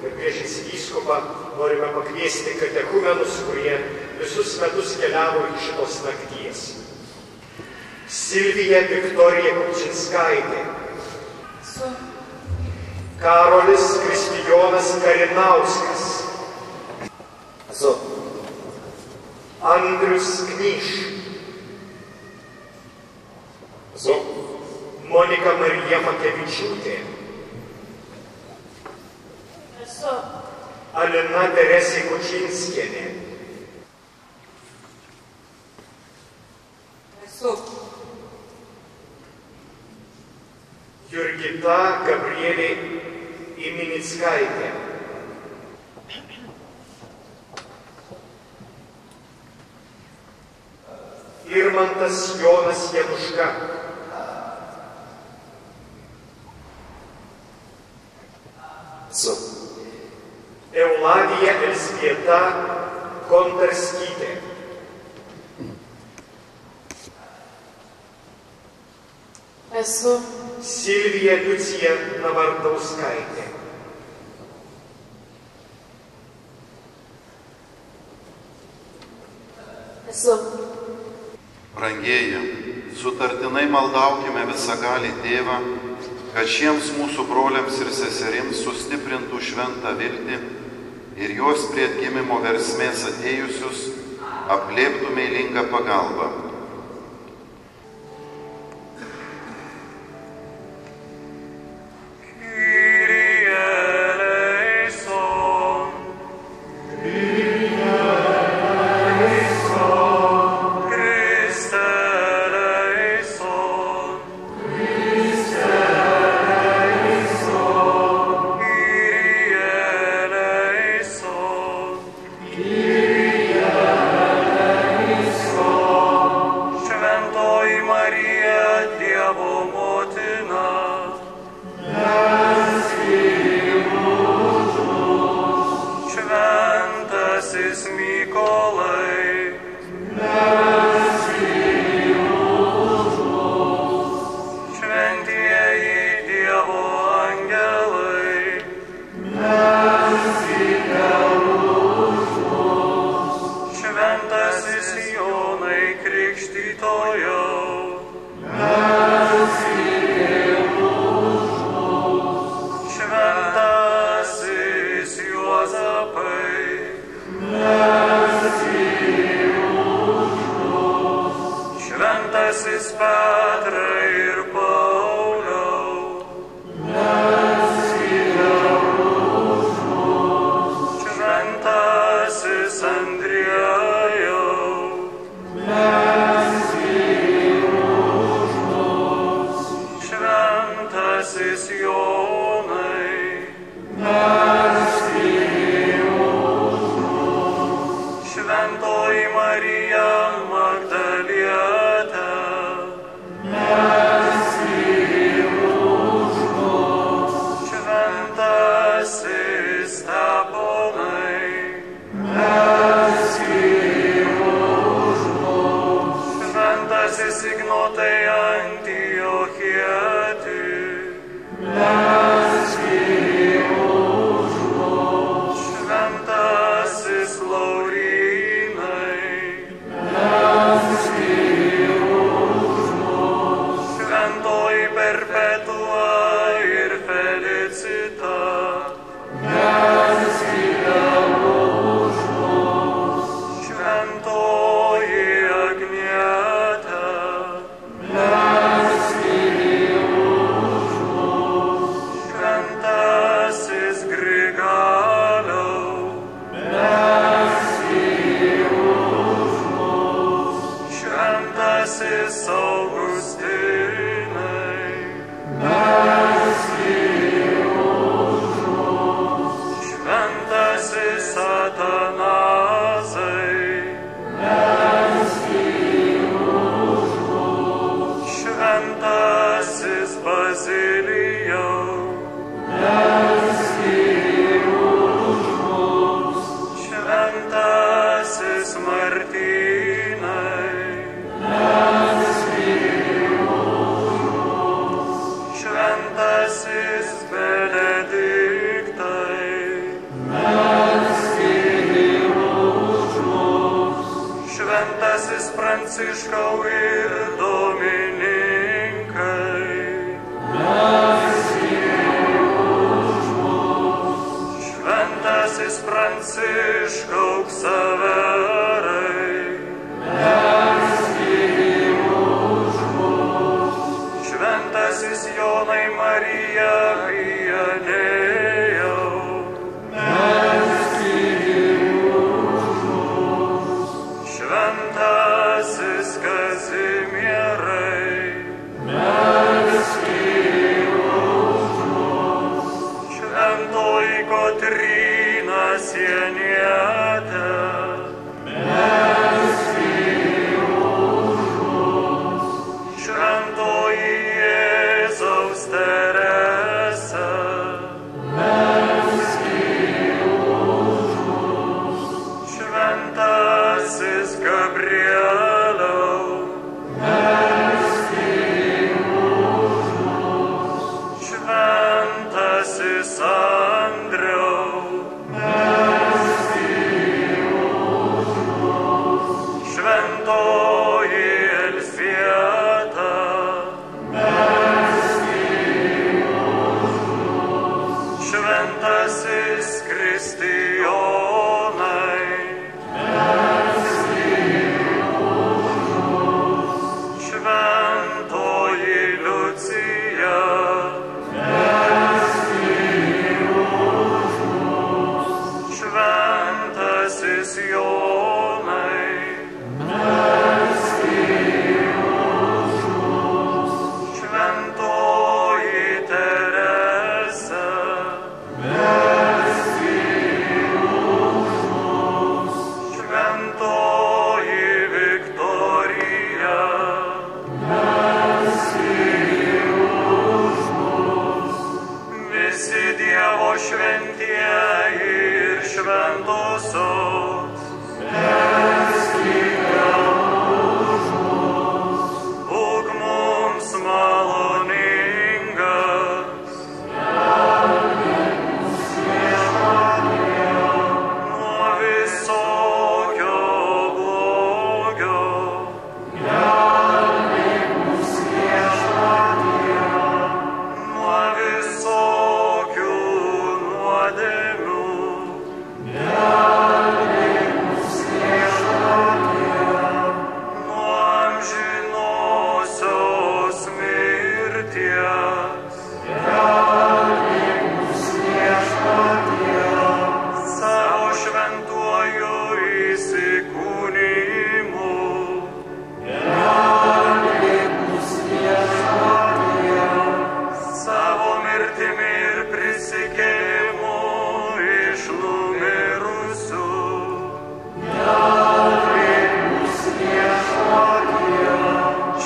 ir priešais vyskupą norime pakviesti katechumenus, kurie visus metus keliavo iki šitos nakties. Silvija Viktorija Kupčinskaitė, Karolis Kristijonas Karinauskas, Andrius Knyš, Monika Marija Makevičiūtė, Alina Teresė Kučinskienė, Jurgita Gabrielė Iminickaitė, Irmantas Jonas Januška, Euladija Elzbieta Kontarskytė, Silvija Liucija Navardauskaitė, Brangieji, sutartinai maldaukime visagalį Tėvą, kad šiems mūsų broliams ir seserims sustiprintų šventą viltį ir juos prie atgimimo versmės atėjusius apglėbtų meilingą pagalbą. Šventasis Ignotai Antiochieti, perpetua ir felicita. Šventoji Agniete, šventasis Grigaliau, šventasis Augustinai, šventasis Atanazai, šventasis Bazilijau, šventasis Martynai, šventasis Benediktai, šventasis Pranciškau ir Dominikai, šventasis Pranciškau Ksaverai, šventasis Jonai Marija Viannėjau, šventasis Kazimierai, šventoji Kotryna Sienietė, šventoji Jėzaus Terese, šventasis Gabrieliau, šventasis Andriau, šventoji Elzbieta, šventasis Kristijonai, šventoji Liucija, šventasis Jonai, šventoji Terese, šventoji Viktorija, visi Dievo šventieji ir šventosios, būk mums maloningas, nuo visokio blogio, nuo visokių nuodėmių, nuo amžinosios mirties, savo šventuoju įsikūnijimu, savo mirtimi ir prisikėlimu iš numirusių,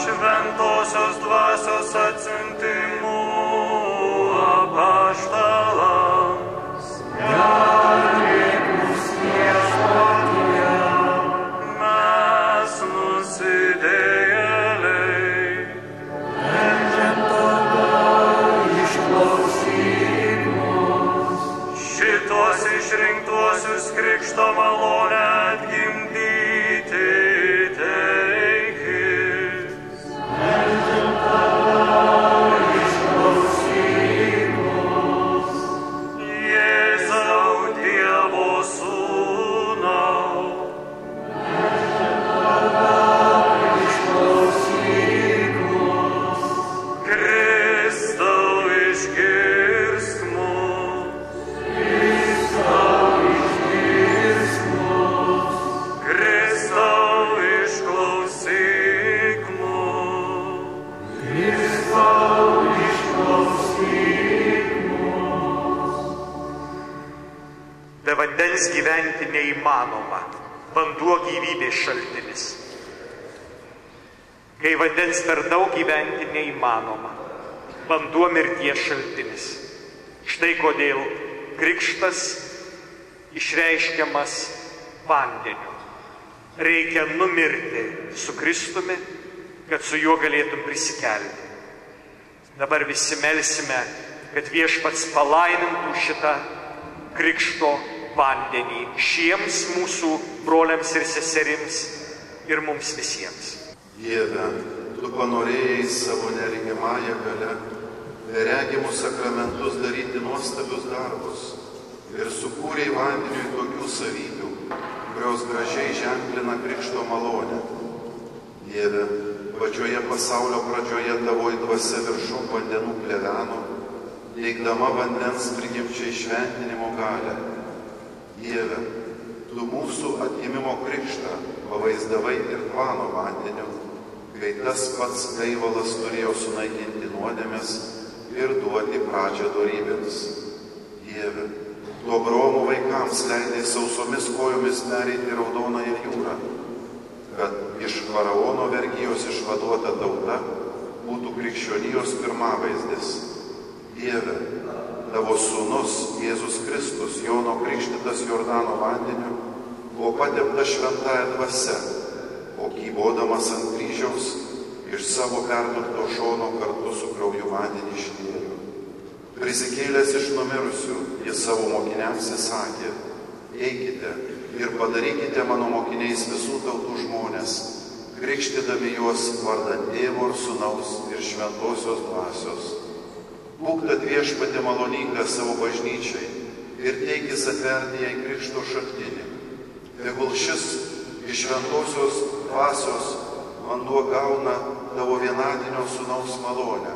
šventosios dvasios atsiuntimu apaštalams, mes nusidėjėliai, šitos išrinktuosius krikšto malonę atgimdyti teikis. vandens gyventi neįmanoma. Vanduo gyvybės šaltinis. Kai vandens per daug gyventi neįmanoma. Vanduo mirties šaltinis. Štai kodėl krikštas išreiškiamas vandeniu. Reikia numirti su Kristumi, kad su juo galėtum prisikelti. Dabar visi melsime, kad Viešpats palaimintų šitą krikšto vandenį šiems mūsų broliams ir seserims ir mums visiems. Dieve, tu panorėjai savo neregimąją gale neregimus sakramentus daryti nuostabius darbus ir sukūrei vandeniui tokių savybių, kurios gražiai ženklina krikšto malonę. Dieve, pačioje pasaulio pradžioje tavoji dvasia viršum vandenų pleveno, teikdama vandens prigimčiai šventinimo galę. Dieve, tu mūsų atgimimo krikštą pavaizdavai ir tvano vandeniu, kai tas pats gaivalas turėjo sunaikinti nuodėmes ir duoti pradžią dorybėms. Dieve, tu Abraomo vaikams leidai sausomis kojomis pereiti Raudonąją jūrą, kad iš faraono vergijos išvaduota tauta būtų krikščionijos pirmavaizdis. Dieve, tavo sūnus Jėzus Kristus, Jono krikštytas Jordano vandeniu, buvo pateptas šventąja dvasia, o kybodamas ant kryžiaus iš savo perdurto šono kartu su krauju vandenį išliejo. Prisikėlęs iš numirusių, jis savo mokiniams įsakė: eikite ir padarykite mano mokiniais visų tautų žmonės, krikštydami juos vardan Tėvo ir Sūnaus ir Šventosios dvasios. Būk tad Viešpatie maloningas savo bažnyčiai ir teikis atverti jai krikšto šaltinį. Tegul šis iš Šventosios dvasios vanduo gauna tavo vienatinio Sūnaus malonę,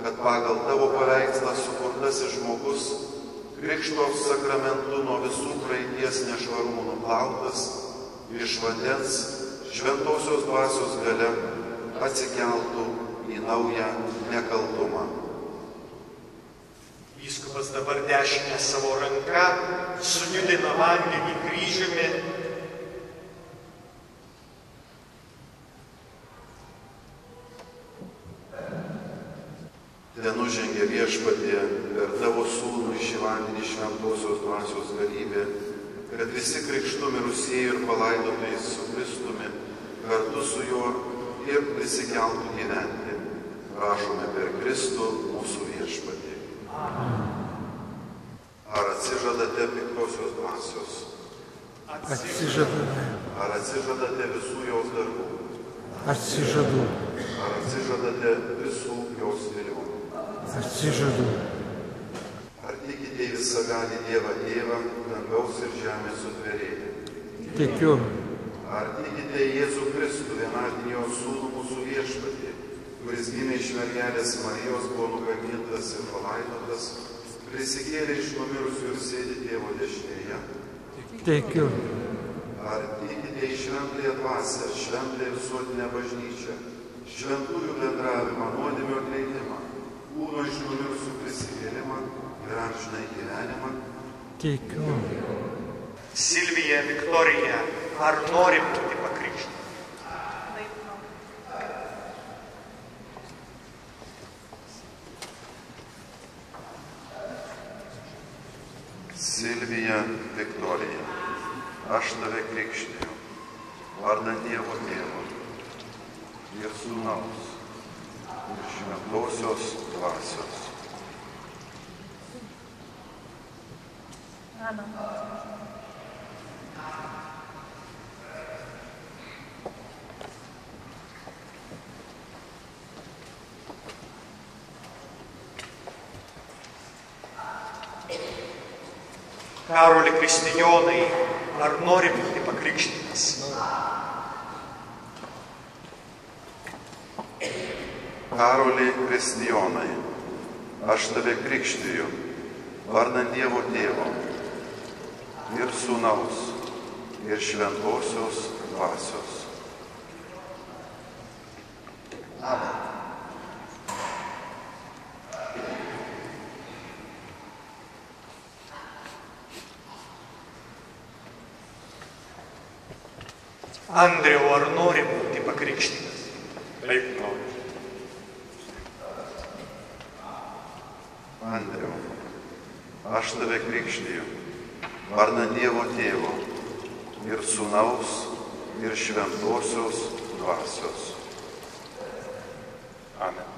kad pagal tavo paveikslą sukurtasis žmogus krikšto sakramentu nuo visų praeities nešvarumų nuplautas, iš vandens Šventosios dvasios galia atsikeltų į naują nekaltumą. Vyskupas dabar dešinę savo ranką sujudina vandenį kryžiumi. Ten nužengė Viešpatie per tavo sūnų į šį vandenį Šventosios dvasios galybė, kad visi krikštu mirusieji ir palaidotojai su Kristumi kartu su juo ir prisikeltų gyventi. Prašome per Kristų mūsų Viešpatį. Ar atsižadate piktosios dvasios? Atsižadame. Ar atsižadate visų jos darbų? Atsižadu. Ar atsižadate visų jos vėlių? Atsižadu. Ar tikite į visagalį Dievą Tėvą, dangaus ir žemės sutvėrėją? Tikiu. Ar tikite į Jėzų Kristų, vienatinį jo sūnų mūsų Viešpatį, kuris gimė iš mergelės Marijos, buvo nugandytas ir palaidotas, prisikėlė iš numirusių ir sėdi Tėvo dešinėje? Tikiu. Ar tikite į šventąją dvasią, šventąją visuotinę bažnyčią, šventųjų bendravimą, nuodėmių atleidimą, kūno iš numirusių prisikėlimą ir amžinąjį gyvenimą? Tikiu. Silvija, Viktorija, ar nori būti pakrikštyta? Silvija, Viktorija, aš tave krikštiju, vardan Dievo Tėvo ir Sūnaus ir Šventosios dvasios. Karoli Kristijonai, ar nori būti pakrikštytas? Karoli Kristijonai, aš tave krikštiju, vardan Dievo Tėvo ir Sūnaus ir Šventosios dvasios. Amen. Andriau, ar nori būti pakrikštytas? Taip noriu. Andriau, aš tave krikštiju, vardan Dievo Tėvo ir Sūnaus ir Šventosios Dvasios. Amen.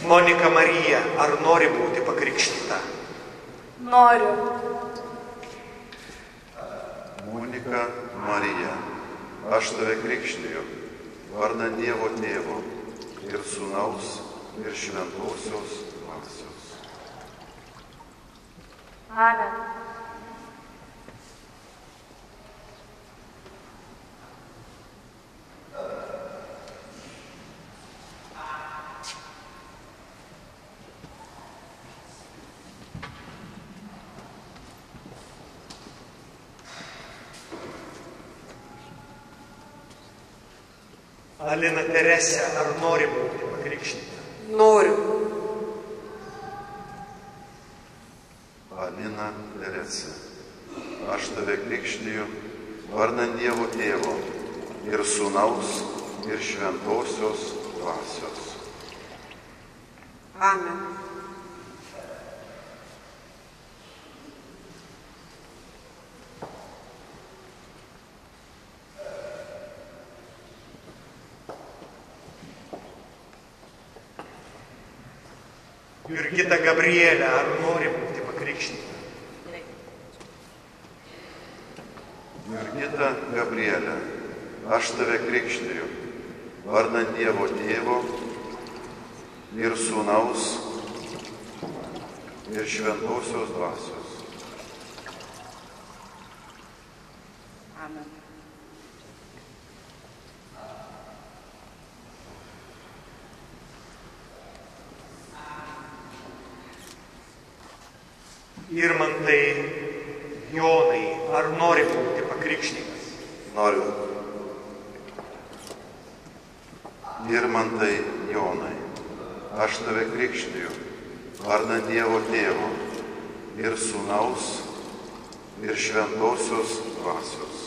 Monika Marija, ar nori būti pakrikštyta? Noriu. Monika Marija, aš tave krikštiju, vardan Dievo Tėvo ir Sūnaus ir Šventosios Dvasios. Amen. Alina Teresė, ar nori būti pakrikštyta? Noriu. Alina Teresė, aš tave krikštiju, vardan Dievo Tėvo ir Sūnaus ir Šventosios Dvasios. Amen. Jurgita Gabrielė, ar nori būti pakrikštyta? Jurgita Gabrielė, aš tave krikštiju, vardan Dievo Tėvo ir Sūnaus ir Šventosios Dvasios. Amen. Irmantai Jonai, ar nori būti pakrikštytas? Noriu. Irmantai Jonai, aš tave krikštiju, vardan Dievo Tėvo ir Sūnaus ir Šventosios Dvasios.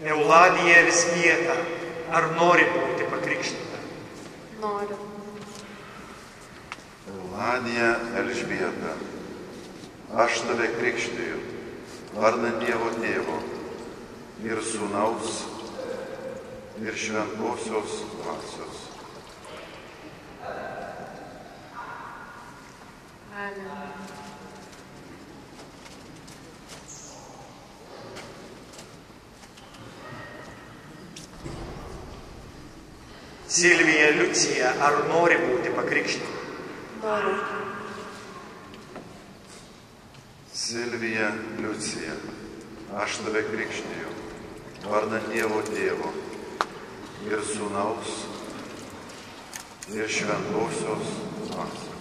Euladija Elžbieta, ar nori būti pakrikštyta? Noriu. Euladija Elžbieta, aš tave krikštiju, vardan Dievo Tėvo ir Sūnaus ir Šventosios Dvasios. Amen. Silvija Liucija, ar nori būti pakrikštyta? Noriu. Silvija Liucija, aš tave krikštiju, vardan Dievo Tėvo ir Sūnaus ir Šventosios Dvasios.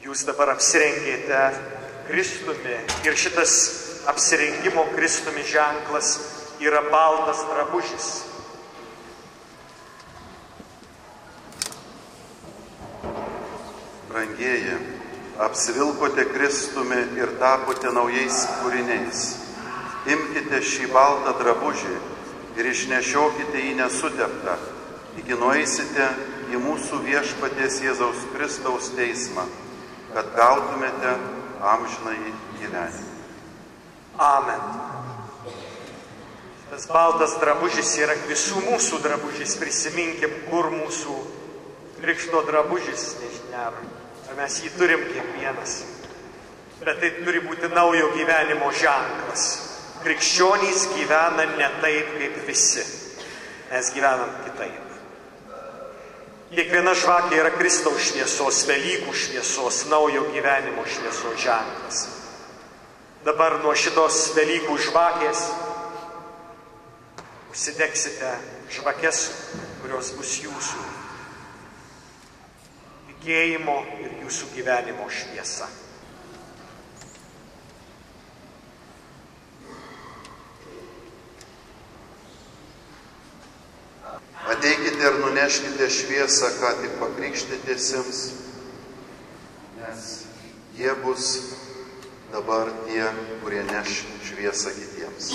Jūs dabar apsirengėte Kristumi ir šitas apsirengimo Kristumi ženklas yra baltas drabužis. Brangieji, apsivilkote Kristumi ir tapote naujais kūriniais. Imkite šį baltą drabužį ir išnešiokite jį nesuteptą, iki nueisite į mūsų viešpaties Jėzaus Kristaus teismą, kad gautumėte amžinąjį gyvenimą. Amen. Tas baltas drabužis yra visų mūsų drabužis. Prisiminkim, kur mūsų krikšto drabužis, nežinia, ar mes jį turim kiekvienas. Bet tai turi būti naujo gyvenimo ženklas. Krikščionys gyvena ne taip, kaip visi. Mes gyvenam kitaip. Kiekviena žvakė yra Kristaus šviesos, Velykų šviesos, naujo gyvenimo šviesos ženklas. Dabar nuo šitos Velykų žvakės užsidegsite žvakes kurios bus jūsų tikėjimo ir jūsų gyvenimo šviesa. Ateikite ir nuneškite šviesą, ką tik pakrikštytiesiems, nes jie bus dabar tie, kurie neš šviesą kitiems.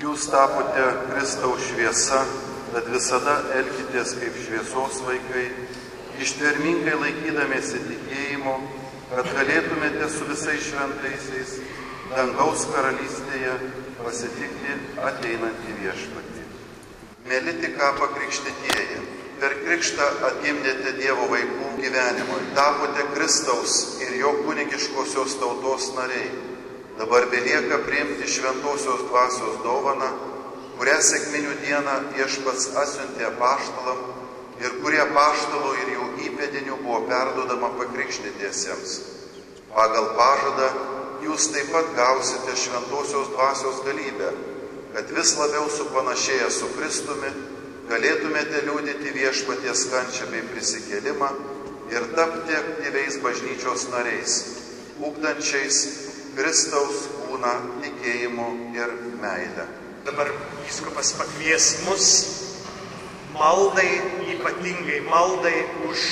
Jūs tapote Kristaus šviesa, tad visada elkitės kaip šviesos vaikai, ištvermingai laikydamiesi tikėjimo, kad galėtumėte su visais šventaisiais dangaus karalystėje pasitikti ateinantį viešpatį. Mėly tik ką pakrikštytieji, per krikštą atgimdėte Dievo vaikų gyvenimui, tapote Kristaus ir jo kunigiškosios tautos nariai. Dabar belieka priimti šventosios dvasios dovaną, kurią sekminių dieną viešpats atsiuntė apaštalam ir kurie apaštalų ir jų įpėdinių buvo perduodama pakrikštytiesiems. Pagal pažadą jūs taip pat gausite šventosios dvasios galybę, kad vis labiau supanašėję su Kristumi galėtumėte liudyti viešpaties kančią bei prisikėlimą ir tapti aktyviais bažnyčios nariais, ugdančiais Kristaus kūną tikėjimu ir meilę. Dabar vyskupas pakvies mus maldai, ypatingai maldai už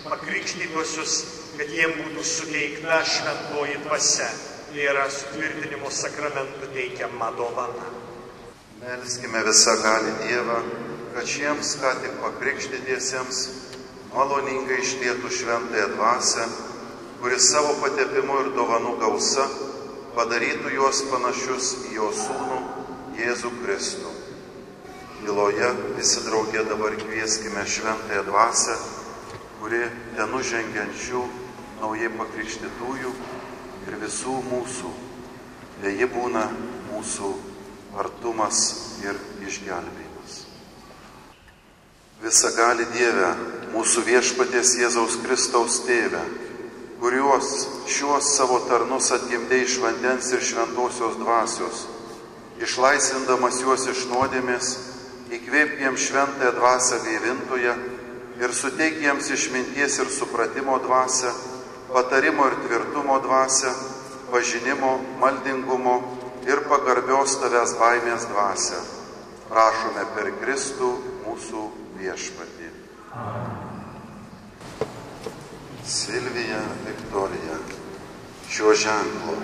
pakrikštytuosius, kad jiem būtų suteikta šventoji dvasia. Tai yra sutvirtinimo sakramentų teikiama dovana. Melskime visagalį Dievą, kad šiems ką tik pakrikštytiesiems maloningai išlietų šventąją dvasią, kuris savo patepimu ir dovanų gausa padarytų juos panašius į jo sūnų Jėzų Kristų. Tyloje visi drauge dabar kvieskime šventąją dvasią, kuri tenužengiančių naujai pakrikštytųjų ir visų mūsų, ji būna mūsų artumas ir išgelbėjimas. Visagali Dieve, mūsų viešpaties Jėzaus Kristaus tėve, kuriuos šiuos savo tarnus atgimdė iš vandens ir šventosios dvasios, išlaisvindamas juos iš nuodėmės, įkvėpk jiems šventąją dvasią gaivintoje ir suteik jiems išminties ir supratimo dvasią, patarimo ir tvirtumo dvasią, pažinimo, maldingumo ir pagarbios tavęs baimės dvasią. Prašome per Kristų mūsų viešpatį. Silvija Viktorija, šiuo ženklu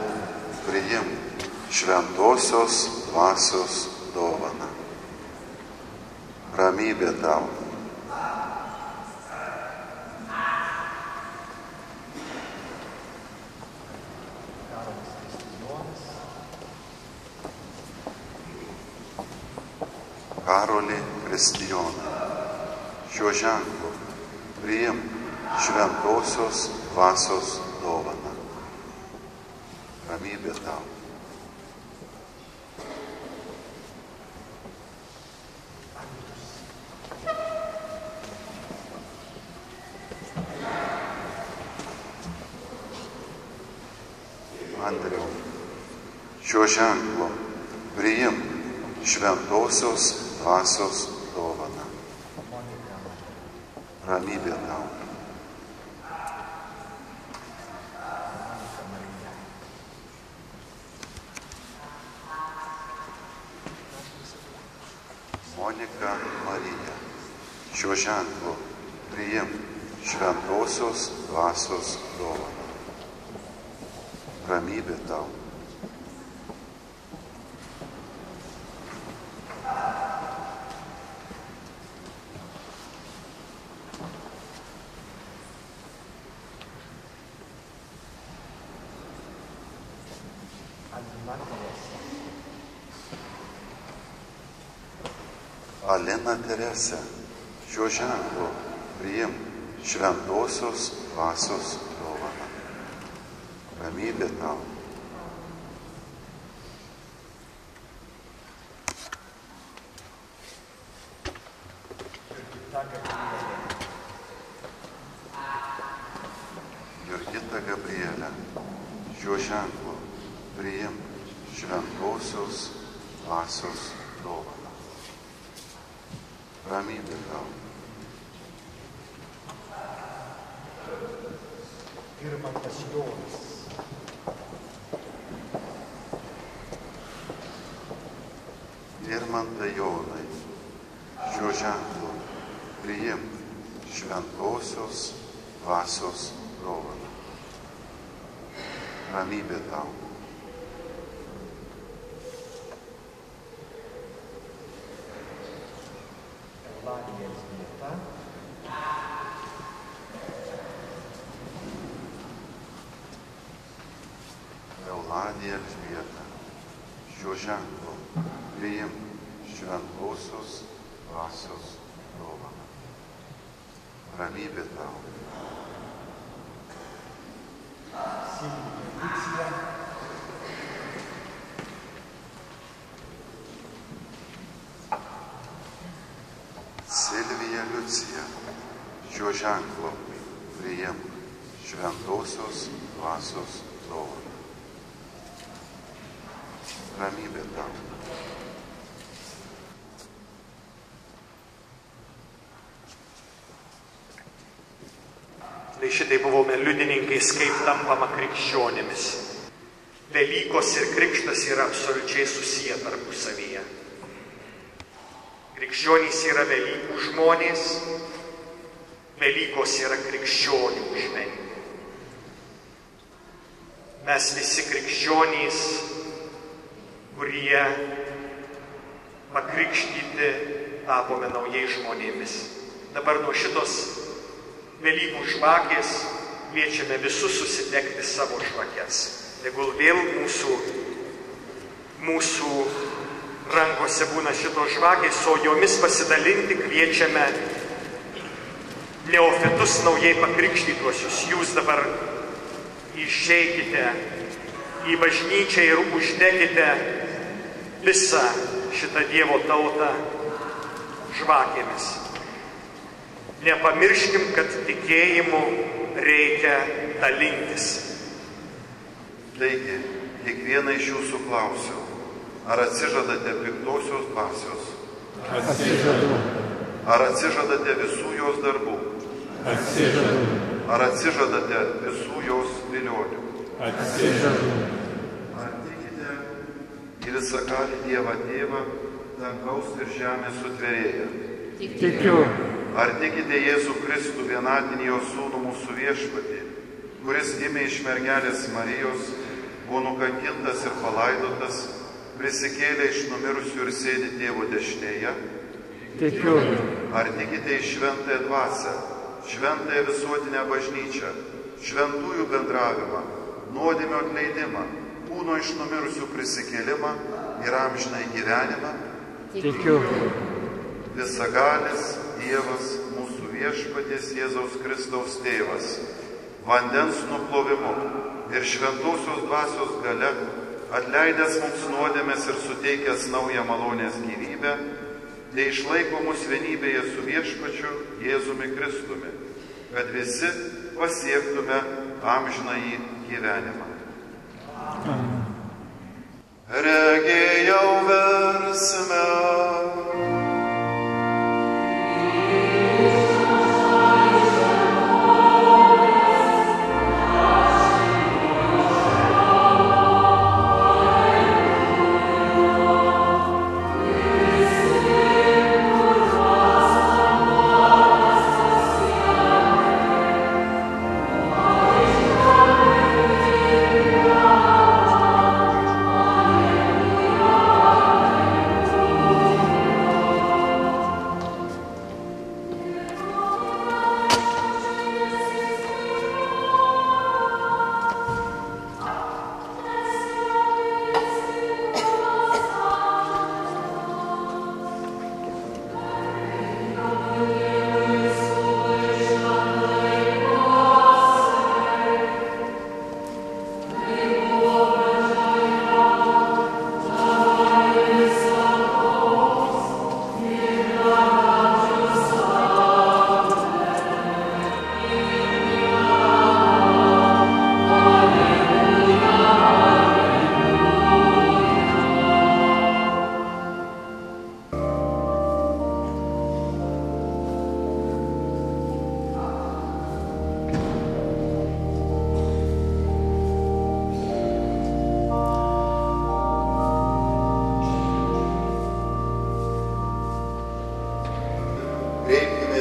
priimk šventosios dvasios dovaną. Ramybė tau. Karolį Kristijoną, šiuo ženklu priimk šventosios dvasios dovaną. Ramybė tau. Andriau, šiuo ženklu priimk šventosios dvasios dovaną. Ramybė tau. Šiuo ženklu priimk šventosios dvasios dovaną. Ramybė tau. Alina Terese, šiuo ženklu priimk šventosios dvasios dovaną. Ramybė tau. Jurgita Gabrielė, šiuo ženklu priimk šventosios dvasios dovaną. Ramybė tau. Irmantas Jonas. Irmantai Jonai, šiuo ženklu priimk šventosios dvasios dovaną. Ramybė tau. Euladija Elžbieta, šiuo ženklu priimk šventosios dvasios dovaną. Ramybė tau. Silvija Liucija, šiuo ženklu priimk šventosios dvasios dovaną. Ramybė tau. Tai šitai buvome liudininkais, kaip tampama krikščionimis. Velykos ir krikštas yra absoliučiai susiję tarpusavyje. Krikščionys yra Velykų žmonės, Velykos yra krikščionių šventė. Mes visi krikščionys, kurie pakrikštyti tapome naujais žmonėmis. Dabar nuo šitos Velykų žvakės kviečiame visus susidegti savo žvakes. Tegul vėl mūsų rankose būna šitos žvakės, o jomis pasidalinti kviečiame neofitus naujai pakrikštytuosius. Jūs dabar išeikite į bažnyčią ir uždegite visą šitą Dievo tautą žvakėmis. Nepamirškim, kad tikėjimu reikia dalintis. Taigi, kiekvieną iš jūsų klausiu, ar atsižadate piktosios dvasios? Atsižadu. Ar atsižadate visų jos darbų? Atsižadu. Ar atsižadate visų jos vilionių? Atsižadu. Ar tikite į visagalį Dievą Tėvą, dangaus ir žemės sutvėrėją? Tikiu. Ar tikite Jėzų Kristų, vienatinį jo sūnų mūsų viešpatį, kuris gimė iš mergelės Marijos, buvo nukankintas ir palaidotas, prisikėlė iš numirusių ir sėdi Tėvo dešinėje? Tikiu. Ar tikite į šventąją dvasią, šventąją visuotinę bažnyčią, šventųjų bendravimą, nuodėmio atleidimą, kūno iš numirusių prisikėlimą ir amžinąjį gyvenimą? Tikiu. Visagalis Dievas, mūsų viešpaties Jėzaus Kristaus tėvas, vandens nuplovimu ir šventosios dvasios gale, atleidęs mums nuodėmes ir suteikęs naują malonės gyvybę, tai išlaiko mus vienybėje su viešpačiu Jėzumi Kristumi, kad visi pasiektume amžinąjį gyvenimą. Regėjau versme.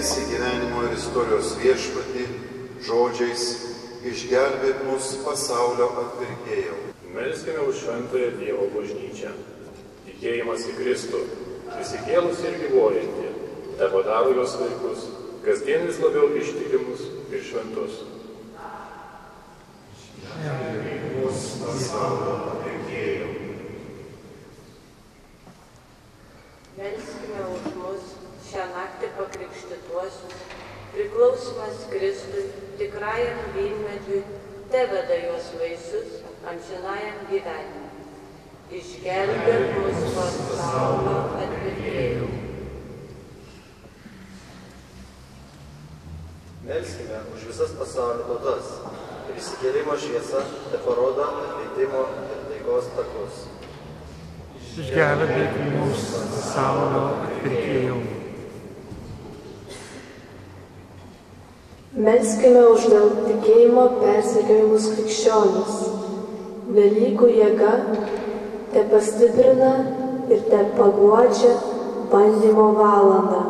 esi gyvenimo ir istorijos viešpatį, žodžiais išgelbėk mus pasaulio atpirkėjau. Melskime už šventąją Dievo bažnyčią. Tikėjimas į Kristų, prisikėlus ir gyvuojantį, tepadaro jos vaikus, kasdien vis labiau ištikimus ir šventus. Mus pasaulio atpirkėjau. Melskime už mus šią naktį pakrikštytuosius, priklausymas Kristui, tikrajam vynmedžiui, teveda jos vaisius amžinajam gyvenimui. Išgelbėk mus pasaulio atpirkėjau. Melskime už visas pasaulio tautas. Prisikėlimo šviesa teparodo atleidimo ir taikos takus. Išgelbėk mus pasaulio atpirkėjau. Melskime už dėl tikėjimo persekiojimus krikščionis. Velykų jėga te pastiprina ir te paguodžia bandymo valandą.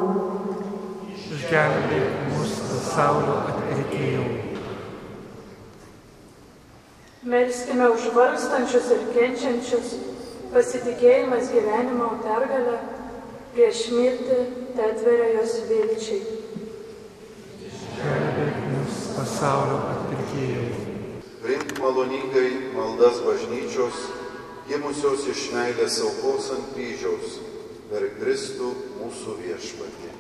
Išgelbėk mus pasaulio atpirkėjau. Melskime už vargstančius ir kenčiančius, pasitikėjimas gyvenimo pergalę, prieš mirtį te atveria jos vilčiai. Išgelbėk mus pasaulio atpirkėjau. Priimk maloningai maldas bažnyčios, gimusios iš meilės aukos ant kryžiaus, per Kristų mūsų viešpatį.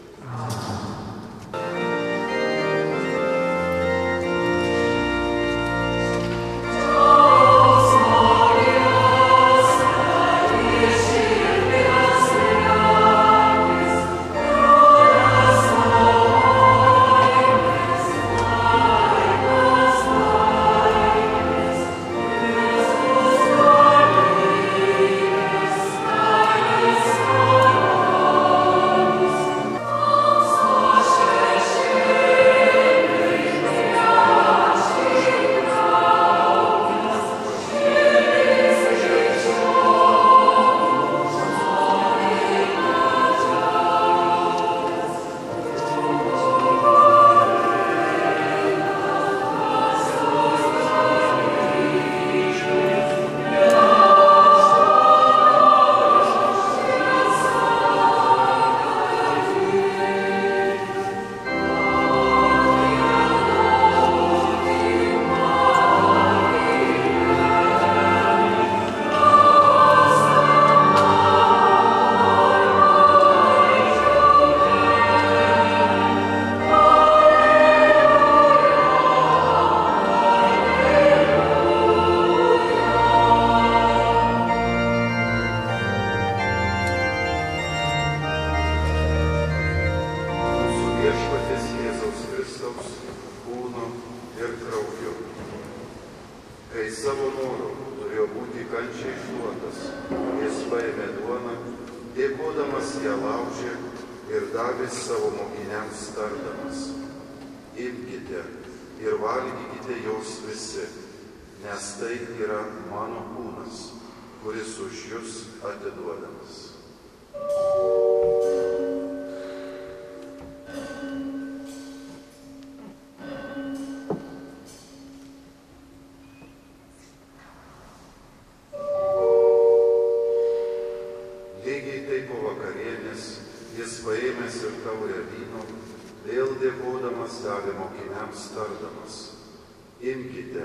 Imkite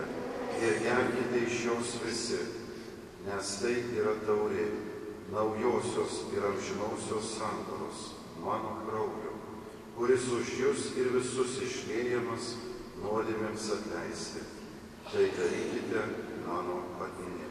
ir gerkite iš jos visi, nes tai yra taurė naujosios ir amžinosios sandoros mano kraujo, kuris už jus ir visus išliejamas nuodėmėms atleisti. Tai darykite mano atminimui.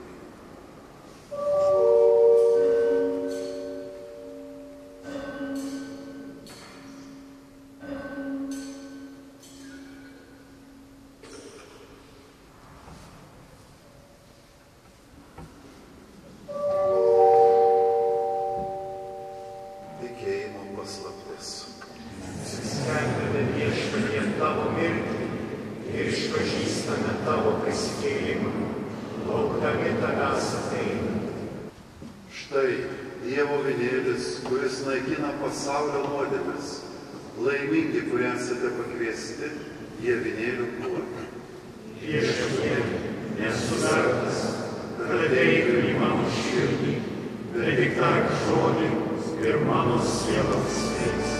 Laimingi, kurie esate pakviesti į avinėlių puotą. Viešpatie, nesu vertas, kad ateitų į mano širdį, bet tik tark žodį ir mano siela pasveiks.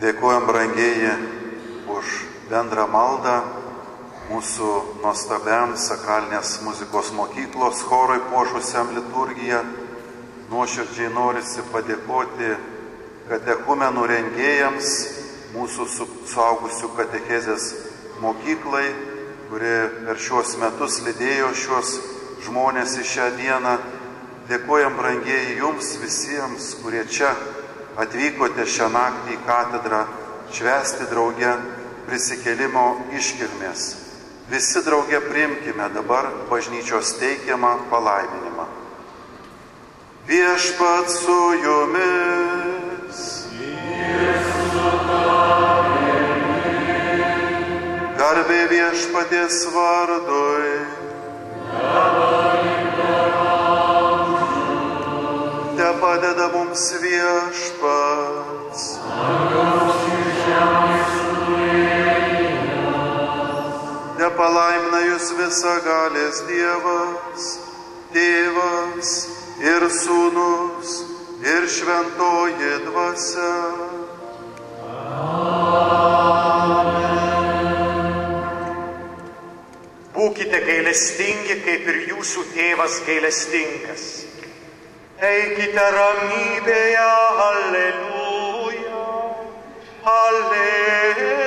Dėkojam, brangieji, už bendrą maldą mūsų nuostabiam sakralinės muzikos mokyklos chorui puošusiam liturgiją. Nuoširdžiai norisi padėkoti katechumenų rengėjams, mūsų suaugusių katechezės mokyklai, kuri per šiuos metus lydėjo šiuos žmonės į šią dieną. Dėkojam, brangieji, jums visiems, kurie čia atvykote šią naktį į katedrą švęsti drauge prisikėlimo iškilmės. Visi drauge priimkime dabar bažnyčios teikiamą palaiminimą. Viešpats su jumis. Garbė viešpaties vardui. Te padeda mums viešpats. Te palaimina jūs visagalės Dievas, Tėvas ir Sūnus ir Šventoji Dvasia. Būkite gailestingi, kaip ir jūsų tėvas gailestingas. Eikite ramybėje, alleluja, alleluja.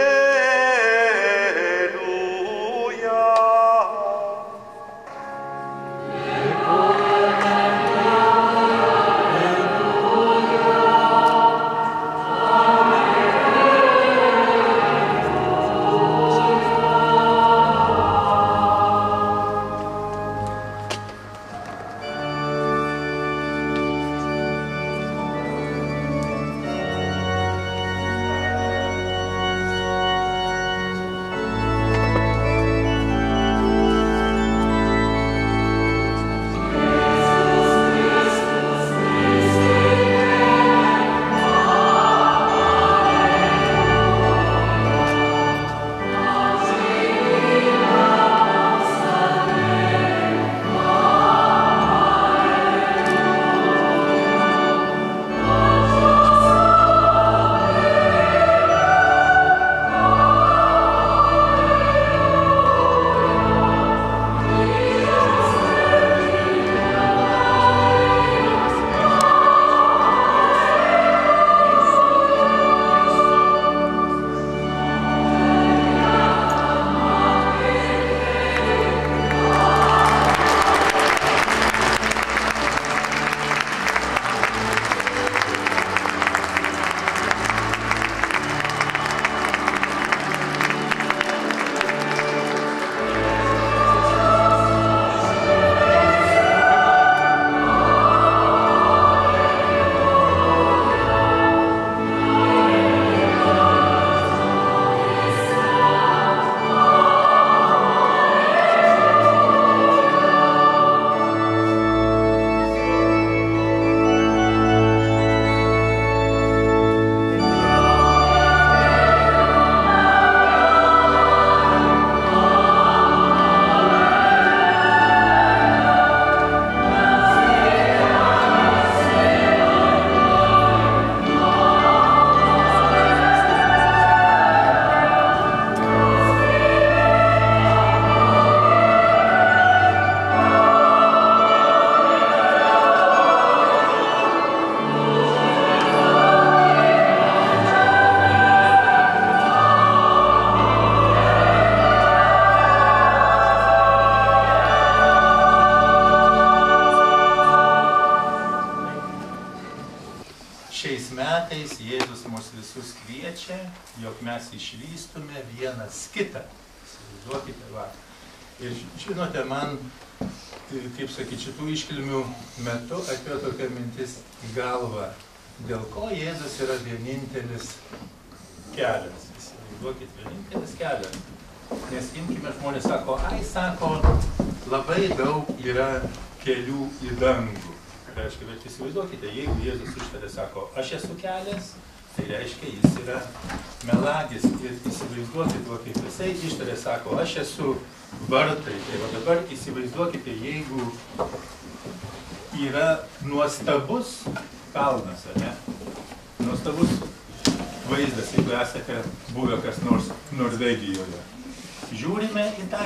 Jėzus mus visus kviečia, jog mes išvystume vienas kitą. Įsivaizduokite, va. Ir žinote, man, kaip sakyti, šitų iškilmių metu atėjo tokia mintis į galvą, dėl ko Jėzus yra vienintelis kelias. Įsivaizduokit, vienintelis kelias. Nes imkime, žmonės sako, sako, labai daug yra kelių į dangų. Reiškia, bet įsivaizduokite, jeigu Jėzus ištarė, sako, aš esu kelias, tai reiškia, jis yra melagis. Ir įsivaizduokite, kaip jisai ištarė, sako, aš esu vartai. Tai va dabar įsivaizduokite, jeigu yra nuostabus kalnas, ne? Nuostabus vaizdas, jeigu esate buvę kas nors Norvegijoje. Žiūrime į tą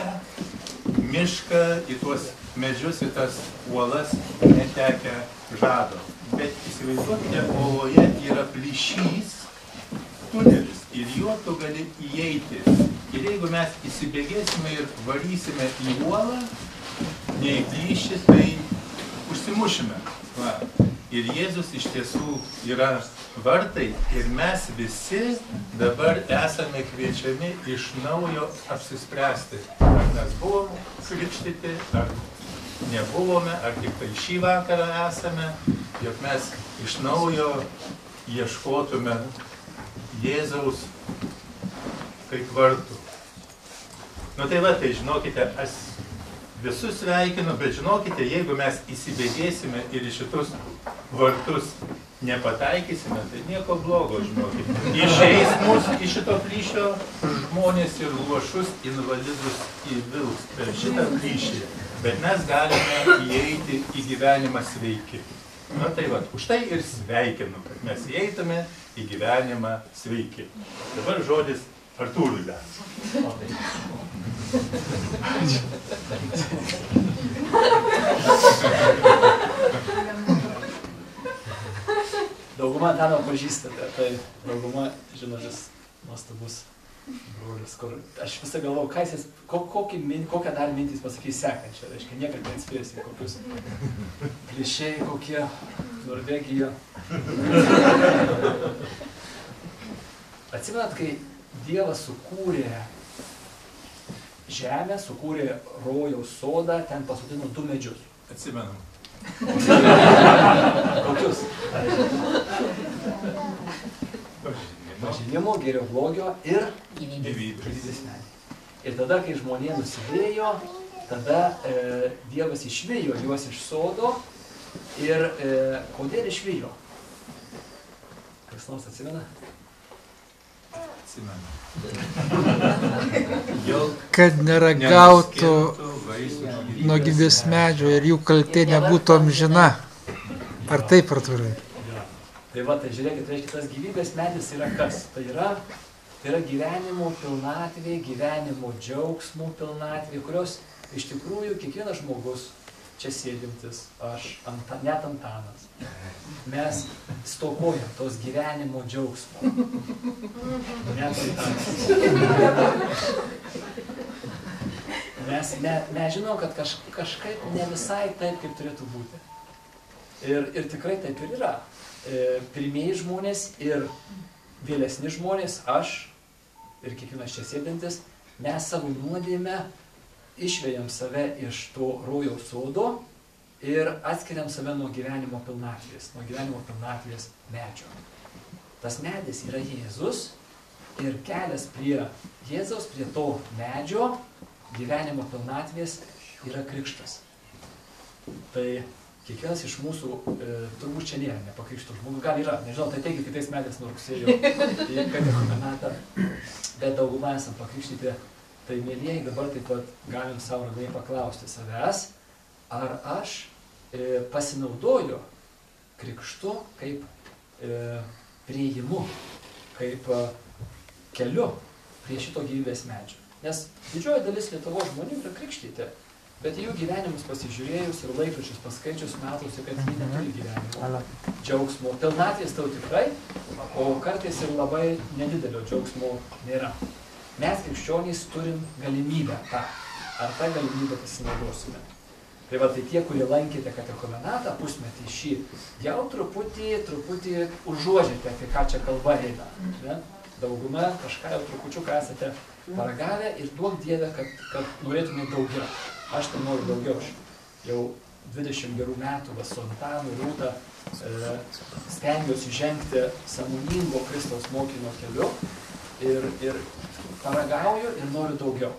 mišką, į tuos medžius, į tas uolas netekę žado. Bet įsivaizduokite, uoloje yra plyšys, tunelis ir juo tu gali įeiti. Ir jeigu mes įsibėgėsime ir varysime į uolą, nei plyšį, tai užsimušime. Va. Ir Jėzus iš tiesų yra vartai ir mes visi dabar esame kviečiami iš naujo apsispręsti. Ar mes buvom krikštyti, ar nebuvome, ar tik tai šį vakarą esame, jog mes iš naujo ieškotume Jėzaus kaip vartų. Nu tai va, tai žinokite, aš visus sveikinu, bet žinokite, jeigu mes įsibėgėsime ir į šitus vartus nepataikysime, tai nieko blogo, žinokite. Išeis mūsų iš šito plyšio žmonės ir luošus invalidus įvilks per šitą plyšį, bet mes galime įeiti į gyvenimą sveiki. Na tai va, už tai ir sveikinu, kad mes įeitume į gyvenimą sveiki. Dabar žodis Artūrui dar. Dauguma Antano pažįstate, tai dauguma žinotis nuostabus brolius, kur aš visą galvojau, kokią dar mintys pasakys sekančią, reiškia, niekad neatspėsi, kokius klišėjai, kokie Norvegija. Atsimenat, kai Dievas sukūrė žemę, sukūrė rojaus sodą, ten pasodino 2 medžius. Atsimenam. Kokius? Pažinimo, gėrio, blogio ir gyvybės medį. Ir tada, kai žmonė nusidėjo, tada Dievas išvijo juos iš sodo ir kodėl išvijo? Kas nors atsimena? Kad neragautų nuo gyvybės medžio ir jų kaltė nebūtų amžina. Ar taip, Artūrai? Tai va, tai žiūrėkit, reiškia, tas gyvybės medis yra kas? Tai yra gyvenimo pilnatvė, gyvenimo džiaugsmo pilnatvė, kurios iš tikrųjų kiekvienas žmogus čia sėdintis, aš, net Antanas, mes stokojam tos gyvenimo džiaugsmo. Net Antanas. Mes žinom, kad kažkaip ne visai taip, kaip turėtų būti. Ir tikrai taip ir yra. Pirmieji žmonės ir vėlesni žmonės, aš ir kiekvienas čia sėdintis, mes savo nuodėmę išvejam save iš to rojaus sodo ir atskiriam save nuo gyvenimo pilnatvės medžio. Tas medis yra Jėzus ir kelias prie Jėzaus, prie to medžio gyvenimo pilnatvės yra krikštas. Tai kiekvienas iš mūsų, turbūt čia nėra nepakrikštų žmonių, gal yra, nežinau, tai teigia kitais metais nuo rugsėjo, kad ir komenatą, bet dauguma esam pakrikštyti. Tai, mėlyjeji, dabar taip pat galim savo ramiai paklausti savęs, ar aš pasinaudoju krikštu kaip priėjimu, kaip keliu prie šito gyvybės medžio. Nes didžioji dalis Lietuvos žmonių yra krikštyti, bet jų gyvenimus pasižiūrėjus ir laikraščius paskaičius matosi, kad jie neturi gyvenimo džiaugsmo. Pilnatvės tau tikrai, o kartais ir labai nedidelio džiaugsmo nėra. Mes krikščionys turim galimybę tą. Ar tą galimybę pasinaudosime? Tai va, tai tie, kurie lankėte katechumenatą pusmetį šį, jau truputį užuožėte, apie ką čia kalba eina. Ne? Dauguma kažką jau trupučiuką esate paragavę ir duok Dieve, kad norėtume daugiau. Aš tai noriu daugiau. Aš jau 20 gerų metų su Antanu ir Rūta stengiuosi žengti sąmoningo Kristaus mokymo keliu ir paragauju ir noriu daugiau.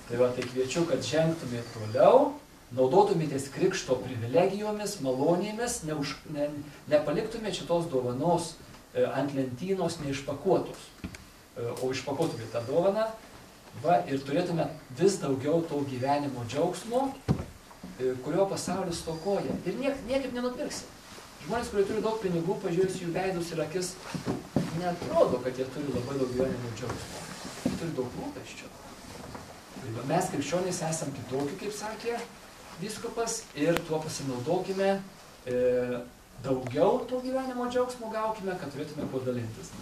Tai va, tai kviečiu, kad žengtumėt toliau, naudotumėtės krikšto privilegijomis, malonėmis, nepaliktumėt šitos dovanos ant lentynos neišpakuotus, o išpakuotumėt tą dovaną, va, ir turėtume vis daugiau to gyvenimo džiaugsmo, kurio pasaulis stokoja. Ir niekaip nenupirksi. Žmonės, kurie turi daug pinigų, pažiūrėjus jų veidus ir akis, neatrodo, kad jie turi labai daug gyvenimo džiaugsmo. Jie turi daug rūpesčio. Mes krikščionys esam kitokie, kaip sakė vyskupas, ir tuo pasinaudokime, daugiau to gyvenimo džiaugsmo gaukime, kad turėtume kuo dalintis.